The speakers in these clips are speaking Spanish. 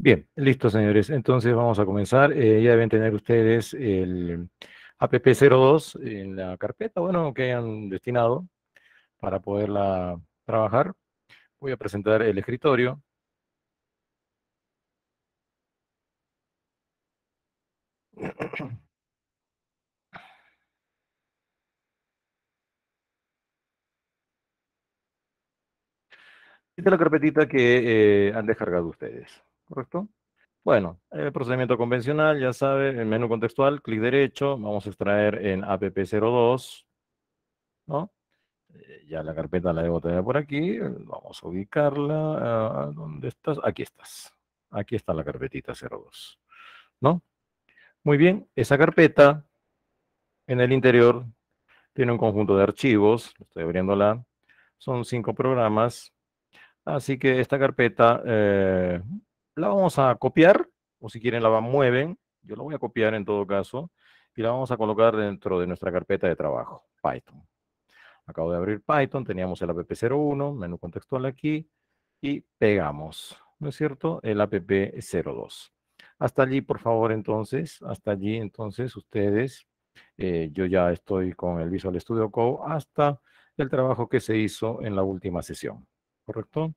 Bien, listo, señores. Entonces vamos a comenzar. Ya deben tener ustedes el APP02 en la carpeta, bueno, que hayan destinado para poderla trabajar. Voy a presentar el escritorio. Esta es la carpetita que han descargado ustedes, ¿correcto? Bueno, el procedimiento convencional, ya sabe, el menú contextual, clic derecho, vamos a extraer en APP02, ¿no? Ya la carpeta la debo tener por aquí. Vamos a ubicarla. ¿Dónde estás? Aquí estás. Aquí está la carpetita 02. ¿No? Muy bien. Esa carpeta en el interior tiene un conjunto de archivos. Estoy abriéndola. Son 5 programas. Así que esta carpeta la vamos a copiar. O si quieren la mueven. Yo la voy a copiar en todo caso. Y la vamos a colocar dentro de nuestra carpeta de trabajo. Python. Acabo de abrir Python, teníamos el app01, menú contextual aquí, y pegamos, ¿no es cierto? El app02. Hasta allí, por favor, entonces, hasta allí, entonces, ustedes, yo ya estoy con el Visual Studio Code hasta el trabajo que se hizo en la última sesión, ¿correcto?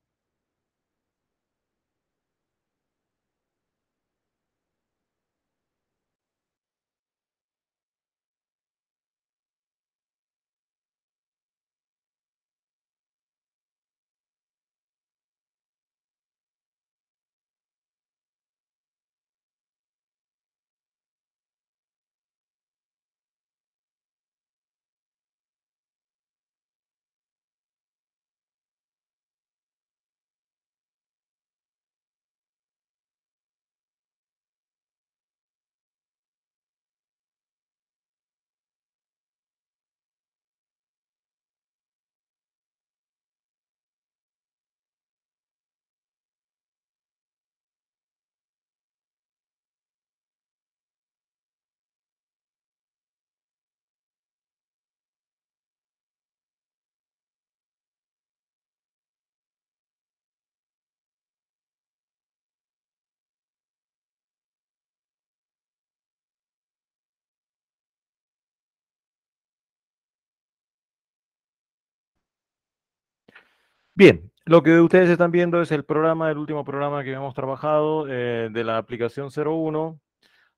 Bien, lo que ustedes están viendo es el programa, el último programa que hemos trabajado de la aplicación 01.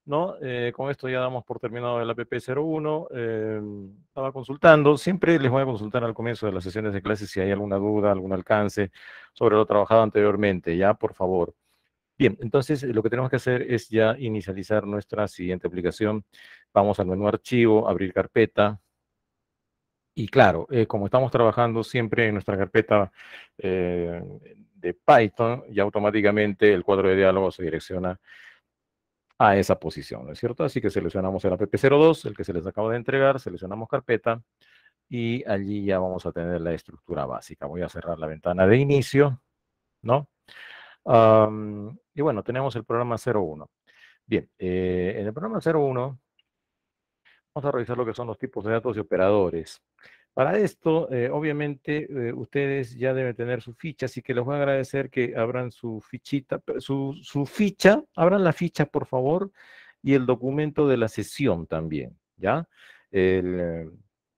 ¿No? Con esto ya damos por terminado el app01. Estaba consultando, siempre les voy a consultar al comienzo de las sesiones de clase si hay alguna duda, algún alcance sobre lo trabajado anteriormente, ya, por favor. Bien, entonces lo que tenemos que hacer es ya inicializar nuestra siguiente aplicación. Vamos al menú archivo, abrir carpeta. Y claro, como estamos trabajando siempre en nuestra carpeta eh, de Python, ya automáticamente el cuadro de diálogo se direcciona a esa posición, ¿no es cierto? Así que seleccionamos el app02, el que se les acaba de entregar, seleccionamos carpeta y allí ya vamos a tener la estructura básica. Voy a cerrar la ventana de inicio, ¿no? Y bueno, tenemos el programa 01. Bien, en el programa 01 vamos a revisar lo que son los tipos de datos y operadores. Para esto, obviamente, ustedes ya deben tener su ficha, así que les voy a agradecer que abran su fichita, su ficha, abran la ficha, por favor, y el documento de la sesión también, ¿ya? El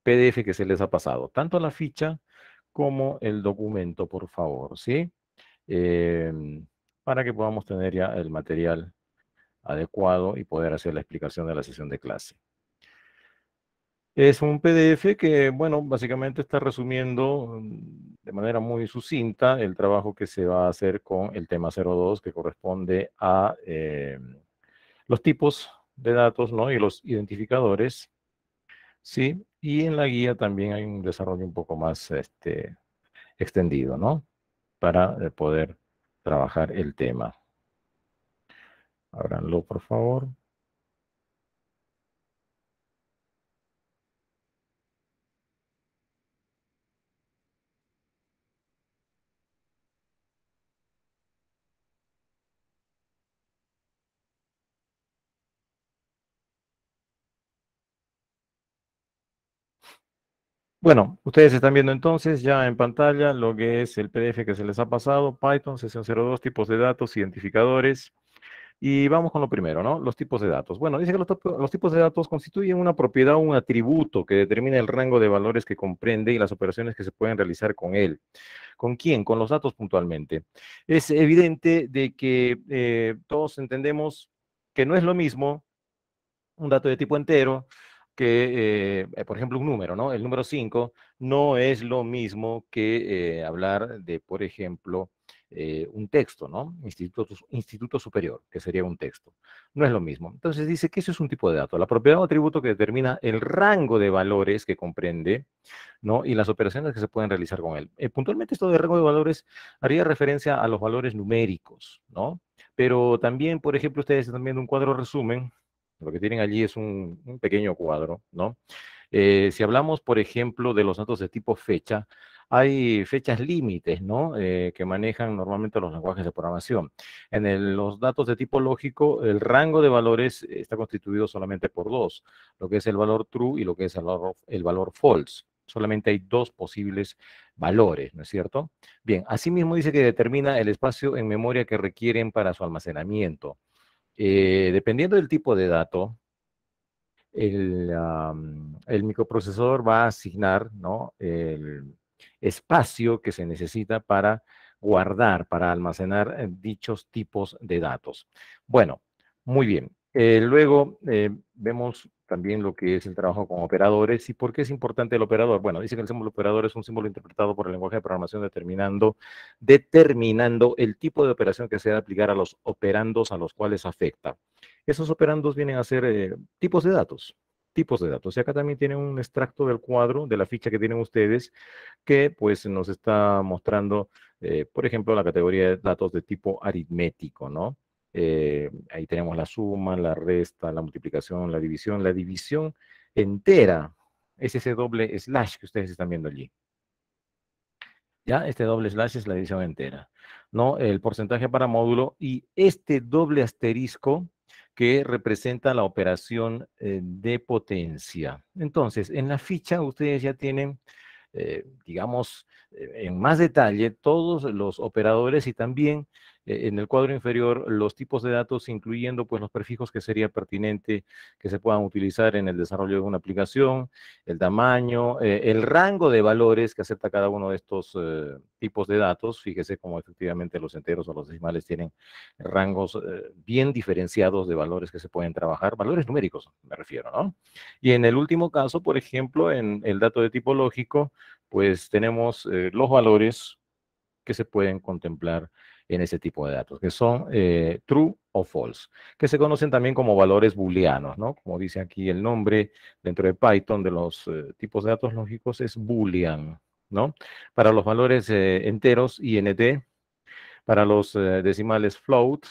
PDF que se les ha pasado, tanto la ficha como el documento, por favor, ¿sí? Para que podamos tener ya el material adecuado y poder hacer la explicación de la sesión de clase. Es un PDF que, bueno, básicamente está resumiendo de manera muy sucinta el trabajo que se va a hacer con el tema 02, que corresponde a los tipos de datos, ¿no? Y los identificadores, ¿sí? Y en la guía también hay un desarrollo un poco más extendido, ¿no? Para poder trabajar el tema. Ábranlo, por favor. Bueno, ustedes están viendo entonces ya en pantalla lo que es el PDF que se les ha pasado, Python, sesión 02, tipos de datos, identificadores. Y vamos con lo primero, ¿no? Los tipos de datos. Bueno, dice que los tipos de datos constituyen una propiedad o un atributo que determina el rango de valores que comprende y las operaciones que se pueden realizar con él. ¿Con quién? Con los datos puntualmente. Es evidente de que todos entendemos que no es lo mismo un dato de tipo entero que, por ejemplo, un número, ¿no? El número 5 no es lo mismo que hablar de, por ejemplo, un texto, ¿no? Instituto superior, que sería un texto. No es lo mismo. Entonces dice que eso es un tipo de dato, la propiedad o atributo que determina el rango de valores que comprende, ¿no? Y las operaciones que se pueden realizar con él. Puntualmente esto de rango de valores haría referencia a los valores numéricos, ¿no? Pero también, por ejemplo, ustedes están viendo un cuadro resumen, lo que tienen allí es un pequeño cuadro, ¿no? Si hablamos, por ejemplo, de los datos de tipo fecha, hay fechas límites, ¿no? Que manejan normalmente los lenguajes de programación. Los datos de tipo lógico, el rango de valores está constituido solamente por dos, lo que es el valor true y lo que es el valor false. Solamente hay dos posibles valores, ¿no es cierto? Bien, asimismo dice que determina el espacio en memoria que requieren para su almacenamiento. Dependiendo del tipo de dato, el microprocesador va a asignar, ¿no? El espacio que se necesita para guardar, para almacenar dichos tipos de datos. Bueno, muy bien. Luego vemos también lo que es el trabajo con operadores y por qué es importante el operador. Bueno, dice que el símbolo operador es un símbolo interpretado por el lenguaje de programación determinando el tipo de operación que se debe aplicar a los operandos a los cuales afecta. Esos operandos vienen a ser tipos de datos, tipos de datos. Y acá también tienen un extracto del cuadro, de la ficha que tienen ustedes, que pues nos está mostrando, por ejemplo, la categoría de datos de tipo aritmético, ¿no? Ahí tenemos la suma, la resta, la multiplicación, la división entera. Es ese doble slash que ustedes están viendo allí. ¿Ya? Este doble slash es la división entera, ¿no? El porcentaje para módulo y este doble asterisco que representa la operación de potencia. Entonces, en la ficha ustedes ya tienen, digamos, en más detalle todos los operadores y también en el cuadro inferior los tipos de datos, incluyendo pues los prefijos que sería pertinente que se puedan utilizar en el desarrollo de una aplicación, el tamaño, el rango de valores que acepta cada uno de estos tipos de datos. Fíjese cómo efectivamente los enteros o los decimales tienen rangos bien diferenciados de valores que se pueden trabajar, valores numéricos me refiero, ¿no? Y en el último caso, por ejemplo, en el dato de tipo lógico, pues tenemos los valores que se pueden contemplar en ese tipo de datos, que son true o false, que se conocen también como valores booleanos, ¿no? Como dice aquí el nombre dentro de Python de los tipos de datos lógicos es boolean, ¿no? Para los valores enteros, int, para los decimales float,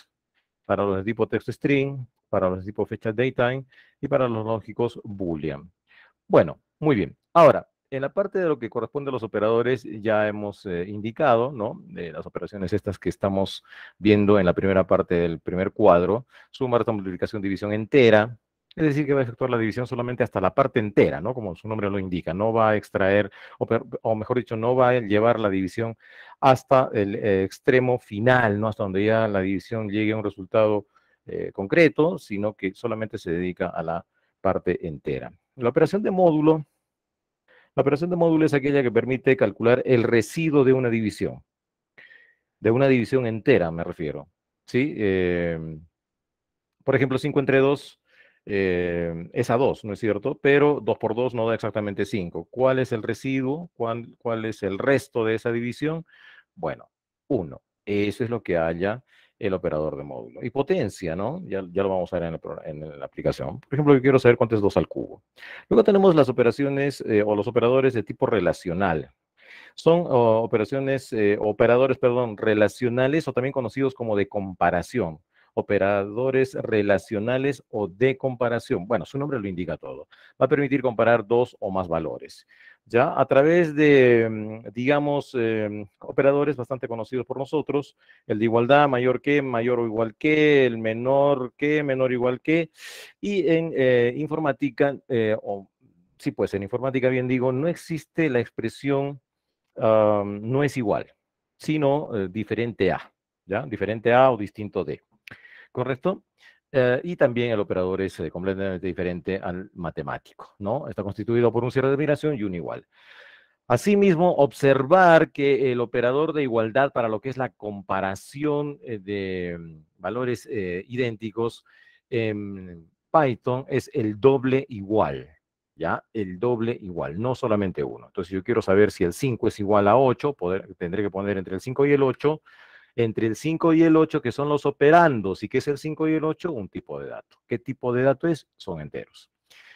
para los de tipo text string, para los de tipo fecha datetime y para los lógicos boolean. Bueno, muy bien. Ahora, en la parte de lo que corresponde a los operadores, ya hemos indicado, ¿no? De las operaciones estas que estamos viendo en la primera parte del primer cuadro, suma, resta, multiplicación, división entera, es decir, que va a efectuar la división solamente hasta la parte entera, ¿no? Como su nombre lo indica, no va a extraer, o mejor dicho, no va a llevar la división hasta el extremo final, ¿no? Hasta donde ya la división llegue a un resultado concreto, sino que solamente se dedica a la parte entera. La operación de módulo es aquella que permite calcular el residuo de una división entera, me refiero. ¿Sí? Por ejemplo, 5 entre 2 es a 2, ¿no es cierto? Pero 2 por 2 no da exactamente 5. ¿Cuál es el residuo? ¿Cuál es el resto de esa división? Bueno, 1. Eso es lo que haya el operador de módulo. Y potencia, ¿no? Ya lo vamos a ver en la aplicación. Por ejemplo, yo quiero saber cuánto es 2 al cubo. Luego tenemos las operaciones o los operadores de tipo relacional. Son operadores, perdón, relacionales o también conocidos como de comparación. Operadores relacionales o de comparación. Bueno, su nombre lo indica todo. Va a permitir comparar dos o más valores. Ya a través de, digamos, operadores bastante conocidos por nosotros, el de igualdad, mayor que, mayor o igual que, el menor que, menor o igual que, y en informática, sí, pues en informática, bien digo, no existe la expresión no es igual, sino diferente a, ¿ya? Diferente a o distinto de. ¿correcto? Y también el operador es completamente diferente al matemático, ¿no? Está constituido por un cierre de admiración y un igual. Asimismo, observar que el operador de igualdad para lo que es la comparación de valores idénticos en Python es el doble igual, ¿ya? El doble igual, no solamente uno. Entonces, yo quiero saber si el 5 es igual a 8, tendré que poner entre el 5 y el 8, entre el 5 y el 8, que son los operandos, y qué es el 5 y el 8, un tipo de dato. ¿Qué tipo de dato es? Son enteros.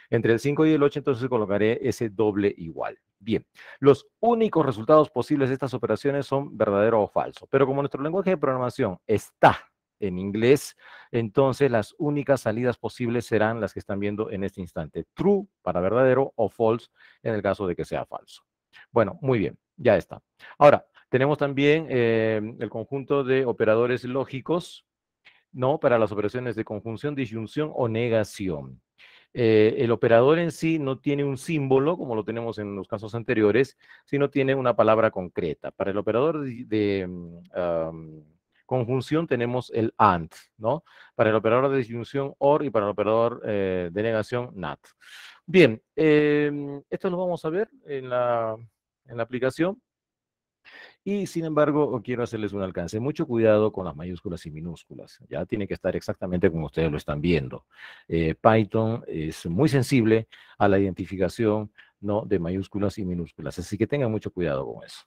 Entre el 5 y el 8, entonces colocaré ese doble igual. Bien, los únicos resultados posibles de estas operaciones son verdadero o falso, pero como nuestro lenguaje de programación está en inglés, entonces las únicas salidas posibles serán las que están viendo en este instante. True para verdadero o false en el caso de que sea falso. Bueno, muy bien, ya está. Ahora, tenemos también el conjunto de operadores lógicos, ¿no? Para las operaciones de conjunción, disyunción o negación. El operador en sí no tiene un símbolo, como lo tenemos en los casos anteriores, sino tiene una palabra concreta. Para el operador conjunción tenemos el AND, ¿no? Para el operador de disyunción OR y para el operador de negación NAT. Bien, esto lo vamos a ver en la aplicación. Y sin embargo, quiero hacerles un alcance. Mucho cuidado con las mayúsculas y minúsculas. Ya tiene que estar exactamente como ustedes lo están viendo. Python es muy sensible a la identificación, ¿no?, de mayúsculas y minúsculas. Así que tengan mucho cuidado con eso.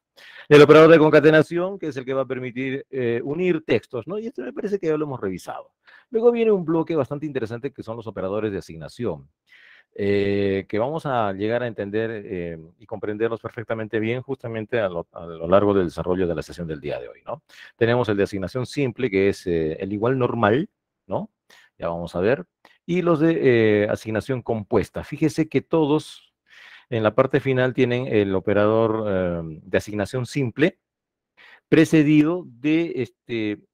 El operador de concatenación, que es el que va a permitir unir textos, ¿no? Y esto me parece que ya lo hemos revisado. Luego viene un bloque bastante interesante que son los operadores de asignación. Que vamos a llegar a entender y comprenderlos perfectamente bien justamente a lo largo del desarrollo de la sesión del día de hoy, ¿no? Tenemos el de asignación simple, que es el igual normal, ¿no? Ya vamos a ver. Y los de asignación compuesta. Fíjese que todos en la parte final tienen el operador de asignación simple, precedido de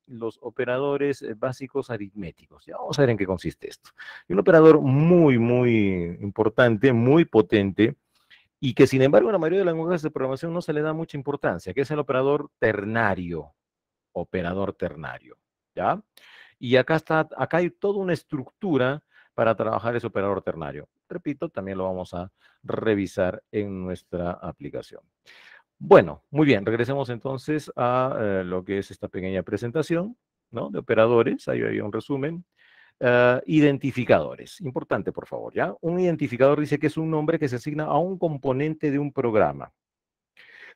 los operadores básicos aritméticos. Ya vamos a ver en qué consiste esto. Y un operador muy, muy importante, muy potente, y que sin embargo en la mayoría de las lenguajes de programación no se le da mucha importancia, que es el operador ternario. Operador ternario, ¿ya? Y acá hay toda una estructura para trabajar ese operador ternario. Repito, también lo vamos a revisar en nuestra aplicación. Bueno, muy bien, regresemos entonces a lo que es esta pequeña presentación, ¿no?, de operadores. Ahí hay un resumen. Identificadores, importante por favor, ¿ya? Un identificador dice que es un nombre que se asigna a un componente de un programa.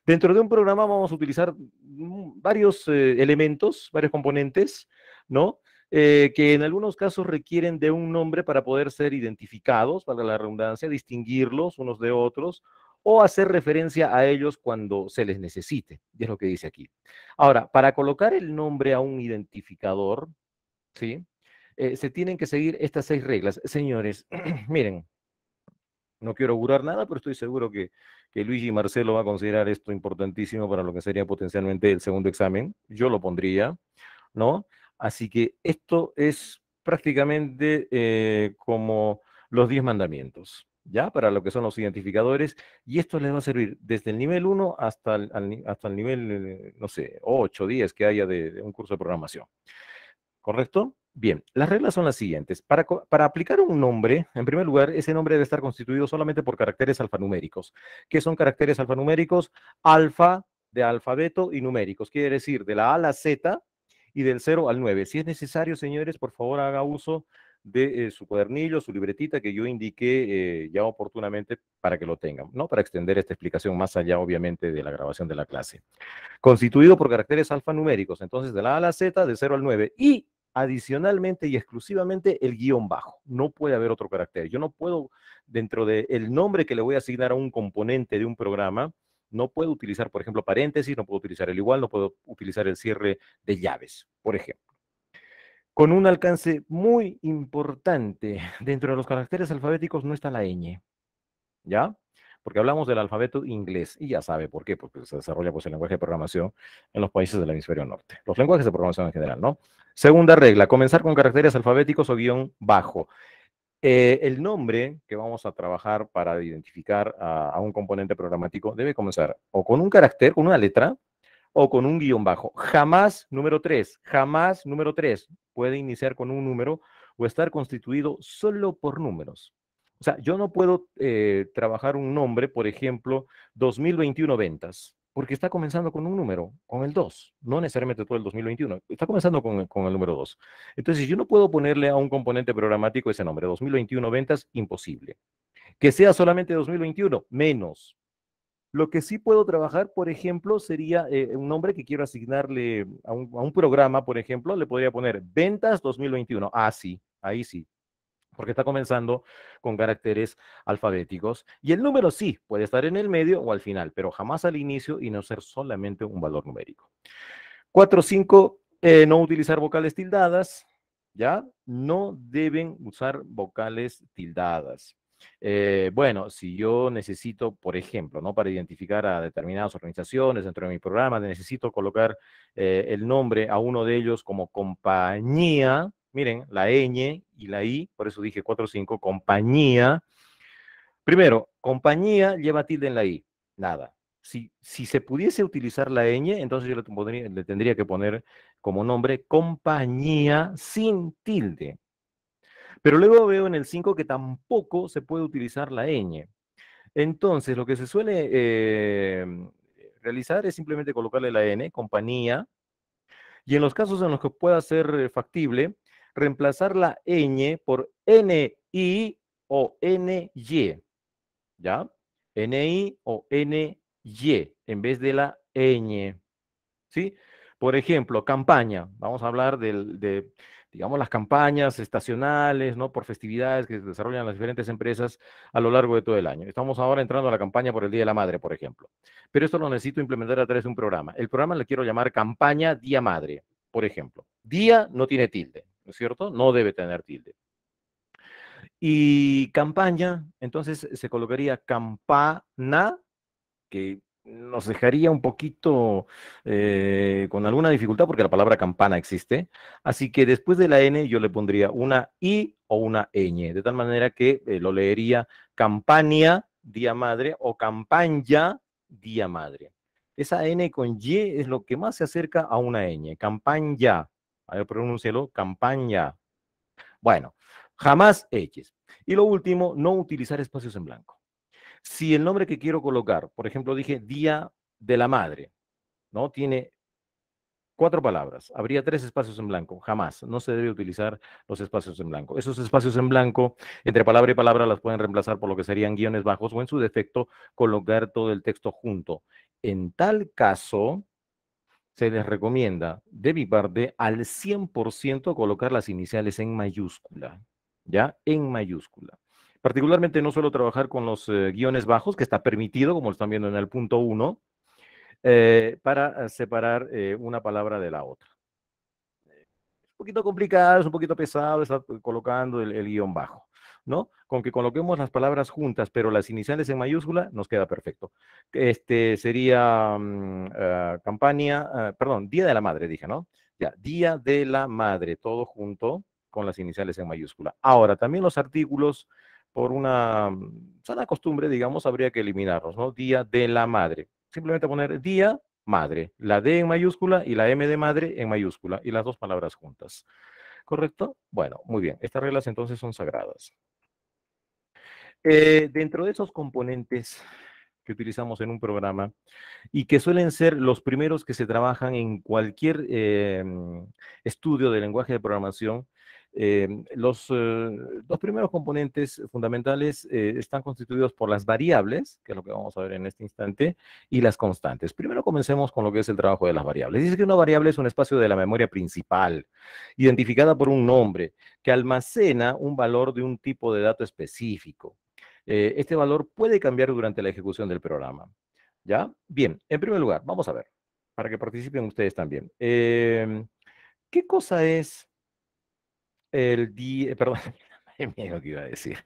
Dentro de un programa vamos a utilizar varios elementos, varios componentes, ¿no? Que en algunos casos requieren de un nombre para poder ser identificados, para la redundancia, distinguirlos unos de otros, o hacer referencia a ellos cuando se les necesite, y es lo que dice aquí. Ahora, para colocar el nombre a un identificador, ¿sí? Se tienen que seguir estas 6 reglas. Señores, miren, no quiero augurar nada, pero estoy seguro que Luigi y Marcelo va a considerar esto importantísimo para lo que sería potencialmente el segundo examen. Yo lo pondría, ¿no? Así que esto es prácticamente como los 10 mandamientos, ¿ya? Para lo que son los identificadores. Y esto les va a servir desde el nivel 1 hasta el nivel, no sé, 8, 10 que haya de un curso de programación. ¿Correcto? Bien, las reglas son las siguientes. Para aplicar un nombre, en primer lugar, ese nombre debe estar constituido solamente por caracteres alfanuméricos. ¿Qué son caracteres alfanuméricos? Alfa de alfabeto y numéricos. Quiere decir de la A a la Z y del 0 al 9. Si es necesario, señores, por favor haga uso de su cuadernillo, su libretita que yo indiqué ya oportunamente para que lo tengan, ¿no? Para extender esta explicación más allá, obviamente, de la grabación de la clase. Constituido por caracteres alfanuméricos, entonces de la A a la Z, de 0 al 9, y adicionalmente y exclusivamente el guión bajo. No puede haber otro carácter. Yo no puedo, dentro del nombre que le voy a asignar a un componente de un programa, no puedo utilizar, por ejemplo, paréntesis, no puedo utilizar el igual, no puedo utilizar el cierre de llaves, por ejemplo. Con un alcance muy importante, dentro de los caracteres alfabéticos no está la ñ, ¿ya? Porque hablamos del alfabeto inglés, y ya sabe por qué, porque se desarrolla pues el lenguaje de programación en los países del hemisferio norte. Los lenguajes de programación en general, ¿no? Segunda regla, comenzar con caracteres alfabéticos o guión bajo. El nombre que vamos a trabajar para identificar a un componente programático debe comenzar o con un carácter, con una letra, o con un guión bajo. Jamás, número 3, jamás, número 3, puede iniciar con un número o estar constituido solo por números. O sea, yo no puedo trabajar un nombre, por ejemplo, 2021 ventas, porque está comenzando con un número, con el 2, no necesariamente todo el 2021, está comenzando con el número 2. Entonces, yo no puedo ponerle a un componente programático ese nombre, 2021 ventas, imposible. Que sea solamente 2021, menos. Lo que sí puedo trabajar, por ejemplo, sería un nombre que quiero asignarle a un programa, por ejemplo, le podría poner ventas 2021. Ah, sí, ahí sí, porque está comenzando con caracteres alfabéticos. Y el número sí, puede estar en el medio o al final, pero jamás al inicio y no ser solamente un valor numérico. 4, 5, no utilizar vocales tildadas, ¿ya? No deben usar vocales tildadas. Bueno, si yo necesito, por ejemplo, ¿no? Para identificar a determinadas organizaciones dentro de mi programa, necesito colocar el nombre a uno de ellos como compañía, miren, la ñ y la i, por eso dije 4 5, compañía. Primero, compañía lleva tilde en la i, nada. Si se pudiese utilizar la ñ, entonces yo le tendría que poner como nombre compañía sin tilde. Pero luego veo en el 5 que tampoco se puede utilizar la ñ. Entonces, lo que se suele realizar es simplemente colocarle la n, compañía, y en los casos en los que pueda ser factible, reemplazar la ñ por ni o ny, ¿ya? NI o NY en vez de la ñ, ¿sí? Por ejemplo, campaña. Vamos a hablar digamos, las campañas estacionales, ¿no? Por festividades que se desarrollan las diferentes empresas a lo largo de todo el año. Estamos ahora entrando a la campaña por el Día de la Madre, por ejemplo. Pero esto lo necesito implementar a través de un programa. El programa le quiero llamar Campaña Día Madre, por ejemplo. Día no tiene tilde, ¿no es cierto? No debe tener tilde. Y campaña, entonces se colocaría campana, que nos dejaría un poquito con alguna dificultad porque la palabra campana existe. Así que después de la N yo le pondría una I o una ñ, de tal manera que lo leería campaña, día madre, o campaña, día madre. Esa N con Y es lo que más se acerca a una ñ, campaña. A ver, pronúncialo, campaña. Bueno, jamás X. Y lo último, no utilizar espacios en blanco. Si el nombre que quiero colocar, por ejemplo, dije Día de la Madre, ¿no? Tiene 4 palabras, habría 3 espacios en blanco, jamás, no se debe utilizar los espacios en blanco. Esos espacios en blanco, entre palabra y palabra, las pueden reemplazar por lo que serían guiones bajos o en su defecto, colocar todo el texto junto. En tal caso, se les recomienda, de mi parte, al 100% colocar las iniciales en mayúscula, ¿ya? En mayúscula. Particularmente no suelo trabajar con los guiones bajos, que está permitido, como lo están viendo en el punto 1, para separar una palabra de la otra. Es un poquito complicado, es un poquito pesado estar colocando el guión bajo, ¿no? Con que coloquemos las palabras juntas, pero las iniciales en mayúscula, nos queda perfecto. Este sería campaña, perdón, Día de la Madre, dije, ¿no? Ya, Día de la Madre, todo junto con las iniciales en mayúscula. Ahora, también los artículos, por una sana costumbre, digamos, habría que eliminarlos, ¿no? Día de la Madre. Simplemente poner día madre, la D en mayúscula y la M de madre en mayúscula y las dos palabras juntas. ¿Correcto? Bueno, muy bien. Estas reglas entonces son sagradas. Dentro de esos componentes que utilizamos en un programa y que suelen ser los primeros que se trabajan en cualquier estudio de lenguaje de programación, los dos primeros componentes fundamentales están constituidos por las variables, que es lo que vamos a ver en este instante, y las constantes. Primero comencemos con lo que es el trabajo de las variables. Dice que una variable es un espacio de la memoria principal, identificada por un nombre, que almacena un valor de un tipo de dato específico. Este valor puede cambiar durante la ejecución del programa. ¿Ya? Bien, en primer lugar, vamos a ver, para que participen ustedes también. ¿Qué cosa es el día? Perdón, mira lo que iba a decir.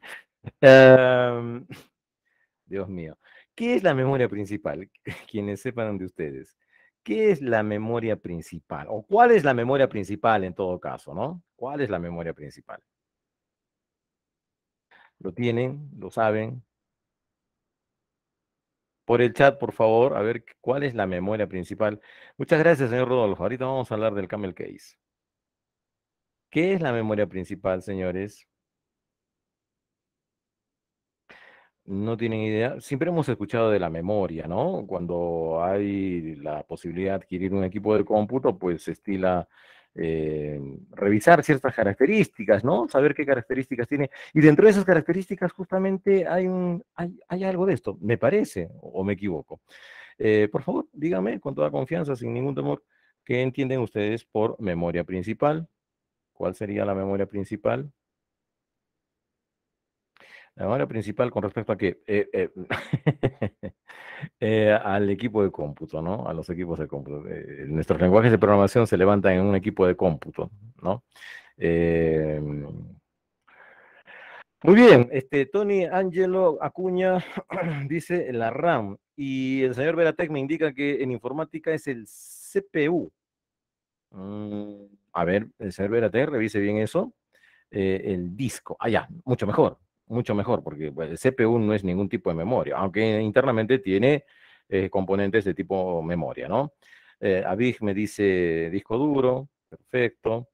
Em, Dios mío. ¿Qué es la memoria principal? Quienes sepan de ustedes. ¿Qué es la memoria principal? ¿O cuál es la memoria principal en todo caso, no? ¿Cuál es la memoria principal? ¿Lo tienen? ¿Lo saben? por el chat, por favor, a ver cuál es la memoria principal. Muchas gracias, señor Rodolfo. Ahorita vamos a hablar del Camel Case. ¿Qué es la memoria principal, señores? No tienen idea. Siempre hemos escuchado de la memoria, ¿no? Cuando hay la posibilidad de adquirir un equipo de cómputo, pues se estila revisar ciertas características, ¿no? Saber qué características tiene. Y dentro de esas características justamente hay algo de esto, me parece, o me equivoco. Por favor, díganme con toda confianza, sin ningún temor, ¿qué entienden ustedes por memoria principal? ¿Cuál sería la memoria principal? La memoria principal con respecto a qué? Al equipo de cómputo, ¿no? A los equipos de cómputo. Nuestros lenguajes de programación se levantan en un equipo de cómputo, ¿no? Eh, Muy bien, Tony Angelo Acuña dice la RAM y el señor Veratec me indica que en informática es el CPU. A ver, el señor Veratec, revise bien eso. El disco. Ah, ya, mucho mejor, porque pues, el CPU no es ningún tipo de memoria, aunque internamente tiene componentes de tipo memoria, ¿no? Avig me dice disco duro, perfecto.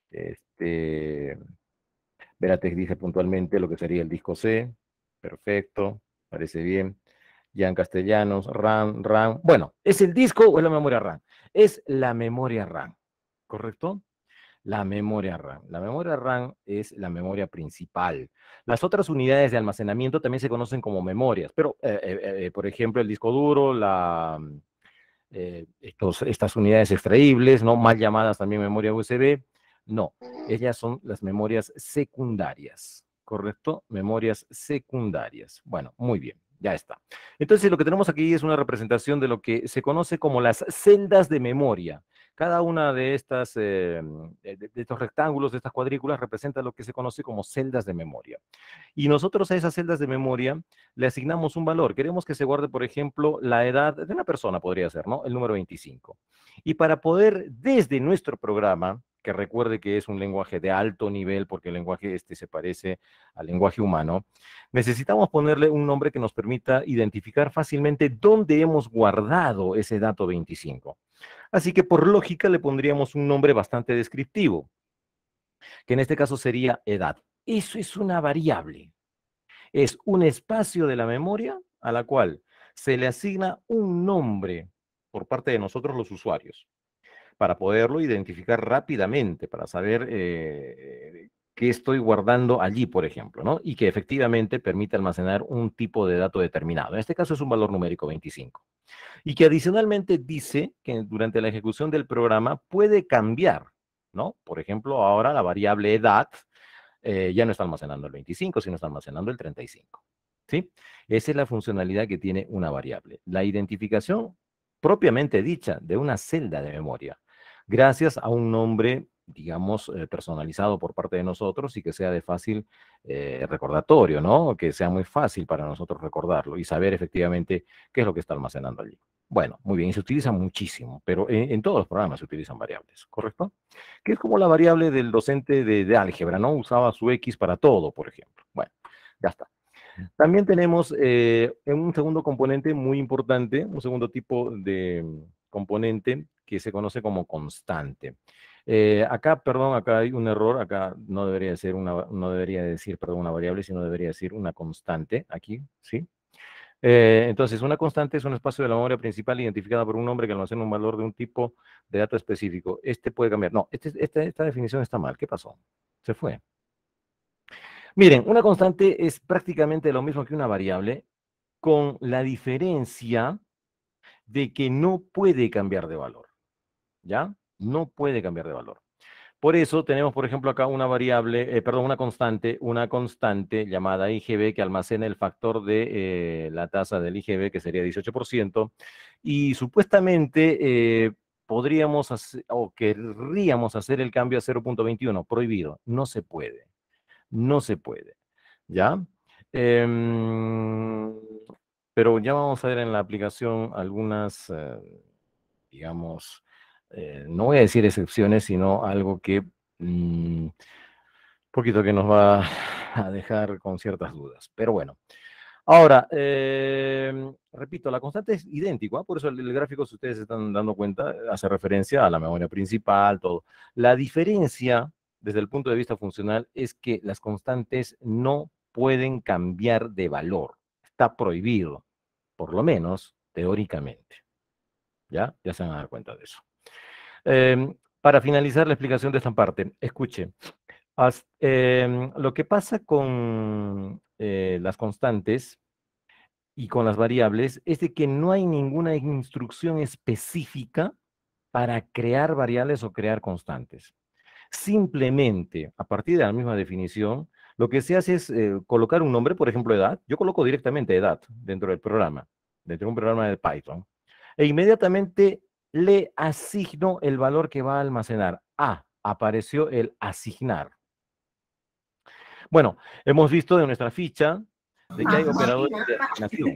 Este, Veratec dice puntualmente lo que sería el disco C, perfecto, parece bien. Jan Castellanos, RAM. Bueno, ¿es el disco o es la memoria RAM? Es la memoria RAM, ¿correcto? La memoria RAM. La memoria RAM es la memoria principal. Las otras unidades de almacenamiento también se conocen como memorias, pero, por ejemplo, el disco duro, estas unidades extraíbles, ¿no? Mal llamadas también memoria USB, no, ellas son las memorias secundarias, ¿correcto? Memorias secundarias. Bueno, muy bien, ya está. Entonces, lo que tenemos aquí es una representación de lo que se conoce como las celdas de memoria. Cada una de estas, de estos rectángulos, de estas cuadrículas, representa lo que se conoce como celdas de memoria. Y nosotros a esas celdas de memoria le asignamos un valor. Queremos que se guarde, por ejemplo, la edad de una persona, podría ser, ¿no? El número 25. Y para poder, desde nuestro programa, que recuerde que es un lenguaje de alto nivel, porque el lenguaje este se parece al lenguaje humano, necesitamos ponerle un nombre que nos permita identificar fácilmente dónde hemos guardado ese dato 25. Así que por lógica le pondríamos un nombre bastante descriptivo, que en este caso sería edad. Eso es una variable. Es un espacio de la memoria a la cual se le asigna un nombre por parte de nosotros los usuarios, para poderlo identificar rápidamente, para saber qué estoy guardando allí, por ejemplo, ¿no? Y que efectivamente permite almacenar un tipo de dato determinado. En este caso es un valor numérico 25. Y que adicionalmente dice que durante la ejecución del programa puede cambiar, ¿no? Por ejemplo, ahora la variable edad ya no está almacenando el 25, sino está almacenando el 35. ¿Sí? Esa es la funcionalidad que tiene una variable. La identificación propiamente dicha de una celda de memoria, gracias a un nombre, digamos, personalizado por parte de nosotros y que sea de fácil recordatorio, ¿no? Que sea muy fácil para nosotros recordarlo y saber efectivamente qué es lo que está almacenando allí. Bueno, muy bien, y se utiliza muchísimo, pero en todos los programas se utilizan variables, ¿correcto? Que es como la variable del docente de álgebra, ¿no? Usaba su X para todo, por ejemplo. Bueno, ya está. También tenemos un segundo componente muy importante, un segundo tipo de componente que se conoce como constante. Acá, perdón, acá hay un error, acá no debería ser no debería decir, perdón, una variable, sino debería decir una constante, aquí, ¿sí? Entonces, una constante es un espacio de la memoria principal identificada por un nombre que almacena un valor de un tipo de dato específico. Este puede cambiar. No, esta definición está mal. ¿Qué pasó? Se fue. Miren, una constante es prácticamente lo mismo que una variable, con la diferencia de que no puede cambiar de valor. ¿Ya? No puede cambiar de valor. Por eso tenemos, por ejemplo, acá una variable, perdón, una constante llamada IGB que almacena el factor de la tasa del IGB, que sería 18%, y supuestamente podríamos hacer, o querríamos hacer el cambio a 0.21, prohibido. No se puede, no se puede, ¿ya? Em, pero ya vamos a ver en la aplicación algunas, digamos, no voy a decir excepciones, sino algo que poquito que nos va a dejar con ciertas dudas. Pero bueno, Ahora, repito, la constante es idéntica, ¿ah? Por eso el gráfico, si ustedes se están dando cuenta, hace referencia a la memoria principal, todo. La diferencia, desde el punto de vista funcional, es que las constantes no pueden cambiar de valor. Está prohibido, por lo menos teóricamente. ¿Ya? Ya se van a dar cuenta de eso. Para finalizar la explicación de esta parte, escuche. Lo que pasa con las constantes y con las variables es de que no hay ninguna instrucción específica para crear variables o crear constantes. Simplemente, a partir de la misma definición, lo que se hace es colocar un nombre, por ejemplo, edad. Yo coloco directamente edad dentro del programa, dentro de un programa de Python, e inmediatamente le asigno el valor que va a almacenar. Ah, apareció el asignar. Bueno, hemos visto en nuestra ficha de que hay operadores de asignación,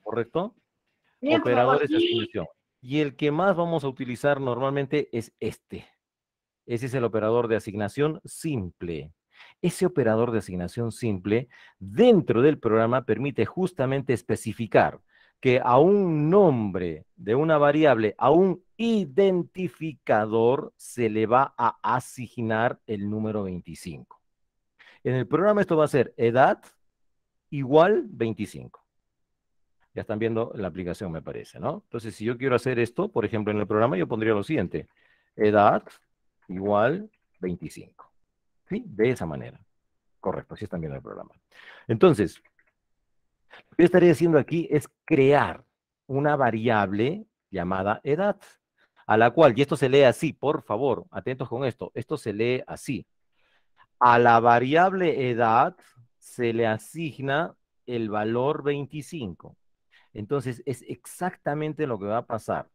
¿correcto? Operadores de asignación. Y el que más vamos a utilizar normalmente es este. Ese es el operador de asignación simple. Ese operador de asignación simple dentro del programa permite justamente especificar que a un nombre de una variable, a un identificador, se le va a asignar el número 25. En el programa esto va a ser edad igual 25. Ya están viendo la aplicación, me parece, ¿no? Entonces, si yo quiero hacer esto, por ejemplo, en el programa, yo pondría lo siguiente. Edad igual 25. ¿Sí? De esa manera. Correcto, así están viendo el programa. Entonces, lo que yo estaría haciendo aquí es crear una variable llamada edad, a la cual, y esto se lee así, por favor, atentos con esto se lee así. A la variable edad se le asigna el valor 25. Entonces, es exactamente lo que va a pasar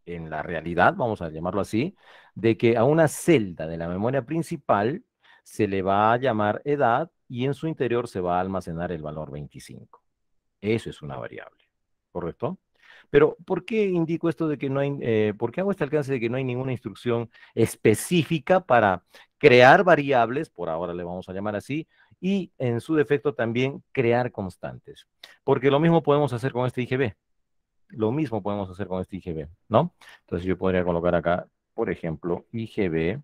en la realidad, vamos a llamarlo así, de que a una celda de la memoria principal se le va a llamar edad y en su interior se va a almacenar el valor 25. Eso es una variable, ¿correcto? Pero, ¿por qué indico esto de que no hay, por qué hago este alcance de que no hay ninguna instrucción específica para crear variables, por ahora le vamos a llamar así, y en su defecto también crear constantes? Porque lo mismo podemos hacer con este IGB. Lo mismo podemos hacer con este IGB, ¿no? Entonces yo podría colocar acá, por ejemplo, IGB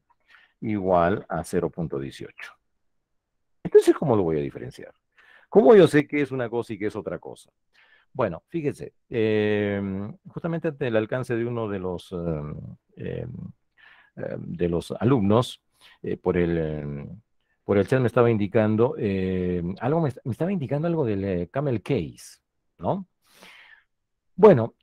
igual a 0.18. Entonces, ¿cómo lo voy a diferenciar? ¿Cómo yo sé que es una cosa y que es otra cosa? Bueno, fíjese, justamente ante el alcance de uno de los alumnos, por el chat me estaba indicando, me estaba indicando algo del camel case, ¿no? Bueno,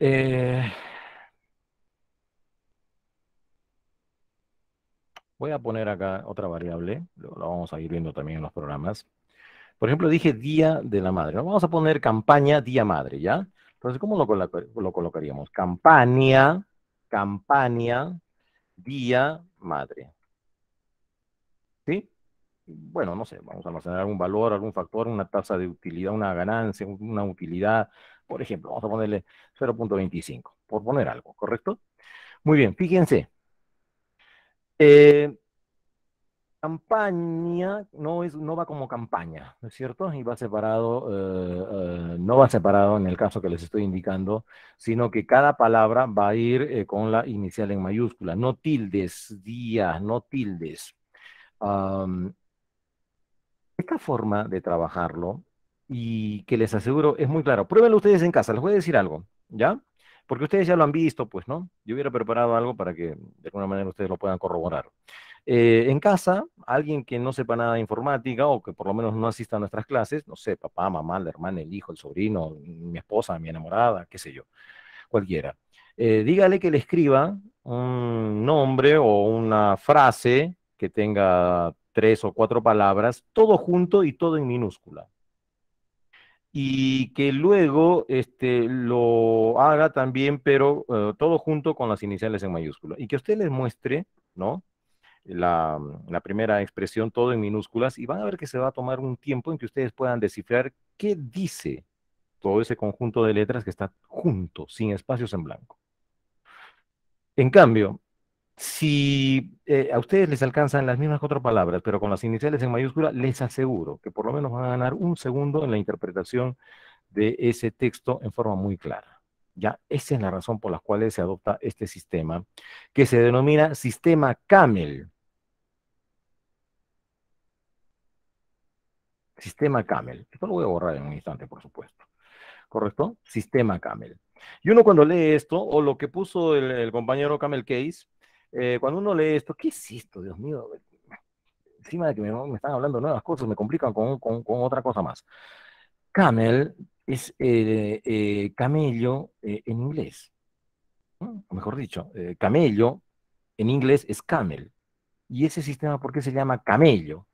voy a poner acá otra variable, lo vamos a ir viendo también en los programas. Por ejemplo, dije Día de la Madre, ¿no? Vamos a poner campaña Día Madre, ¿ya? Entonces, ¿cómo lo colocaríamos? Campaña, Día Madre, ¿sí? Bueno, no sé, vamos a almacenar algún valor, algún factor, una tasa de utilidad, una ganancia, una utilidad, por ejemplo, vamos a ponerle 0.25, por poner algo, ¿correcto? Muy bien, fíjense. eh, Campaña no va como campaña, ¿no es cierto? Y va separado, no va separado en el caso que les estoy indicando, sino que cada palabra va a ir con la inicial en mayúscula, no tildes, día, no tildes. Am, Esta forma de trabajarlo, y que les aseguro es muy claro. Pruébenlo ustedes en casa, les voy a decir algo, ¿ya? Porque ustedes ya lo han visto, pues, ¿no? Yo hubiera preparado algo para que de alguna manera ustedes lo puedan corroborar. En casa, alguien que no sepa nada de informática o que por lo menos no asista a nuestras clases, no sé, papá, mamá, la hermana, el hijo, el sobrino, mi esposa, mi enamorada, qué sé yo, cualquiera. Dígale que le escriba un nombre o una frase que tenga 3 o 4 palabras, todo junto y todo en minúscula. Y que luego lo haga también, pero todo junto con las iniciales en mayúscula. Y que usted les muestre, ¿no? La primera expresión, todo en minúsculas, y van a ver que se va a tomar un tiempo en que ustedes puedan descifrar qué dice todo ese conjunto de letras que está junto, sin espacios en blanco. En cambio, si a ustedes les alcanzan las mismas 4 palabras, pero con las iniciales en mayúscula, les aseguro que por lo menos van a ganar un segundo en la interpretación de ese texto en forma muy clara. Ya, esa es la razón por la cual se adopta este sistema, que se denomina sistema Camel. Sistema Camel. Esto lo voy a borrar en un instante, por supuesto. ¿Correcto? Sistema Camel. Y uno cuando lee esto, o lo que puso el compañero Camel Case, cuando uno lee esto, ¿qué es esto, Dios mío? Encima de que me están hablando de nuevas cosas, me complican con otra cosa más. Camel es camello en inglés. ¿No? O mejor dicho, camello en inglés es camel. ¿Y ese sistema por qué se llama camello?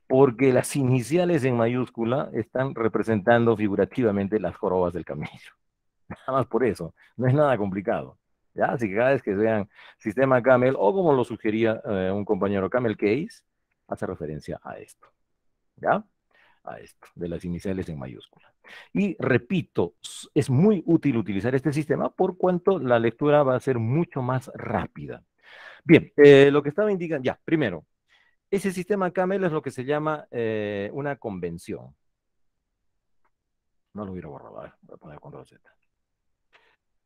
Porque las iniciales en mayúscula están representando figurativamente las jorobas del camello. Nada más por eso, no es nada complicado. ¿Ya? Así que cada vez que vean sistema camel, o como lo sugería un compañero Camel Case, hace referencia a esto. ¿Ya? A esto, de las iniciales en mayúscula. Y repito, es muy útil utilizar este sistema por cuanto la lectura va a ser mucho más rápida. Bien, lo que estaba indicando, ya, primero, ese sistema Camel es lo que se llama una convención. No lo hubiera borrado, a ver, voy a poner control Z.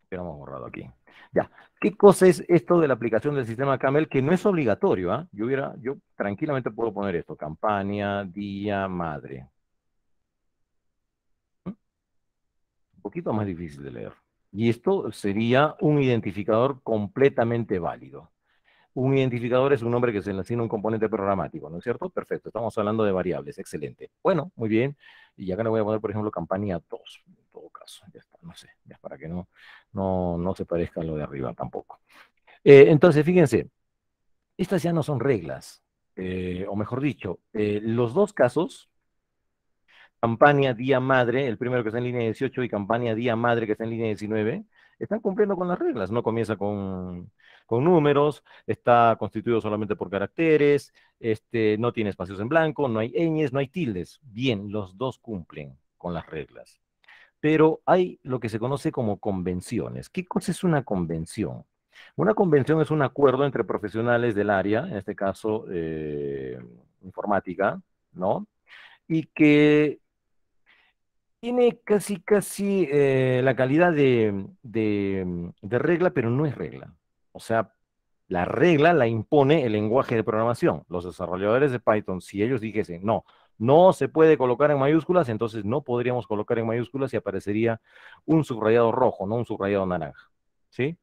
Hubiéramos borrado aquí. Ya, ¿qué cosa es esto de la aplicación del sistema Camel que no es obligatorio? ¿Ah? Yo tranquilamente puedo poner esto, campaña, día, madre. ¿Mm? Un poquito más difícil de leer. Y esto sería un identificador completamente válido. Un identificador es un nombre que se le asigna un componente programático, ¿no es cierto? Perfecto, estamos hablando de variables, excelente. Bueno, muy bien. Y acá le voy a poner, por ejemplo, campaña 2, en todo caso. Ya está, no sé, ya para que no se parezca a lo de arriba tampoco. Entonces, fíjense, estas ya no son reglas, o mejor dicho, los dos casos, campaña día madre, el primero que está en línea 18 y campaña día madre que está en línea 19, están cumpliendo con las reglas. No comienza con números, está constituido solamente por caracteres, no tiene espacios en blanco, no hay ñes, no hay tildes. Bien, los dos cumplen con las reglas. Pero hay lo que se conoce como convenciones. ¿Qué cosa es una convención? Una convención es un acuerdo entre profesionales del área, en este caso informática, ¿no? Y que tiene casi la calidad de regla, pero no es regla. O sea, la regla la impone el lenguaje de programación. Los desarrolladores de Python, si ellos dijesen, no se puede colocar en mayúsculas, entonces no podríamos colocar en mayúsculas y aparecería un subrayado rojo, no un subrayado naranja. ¿Sí?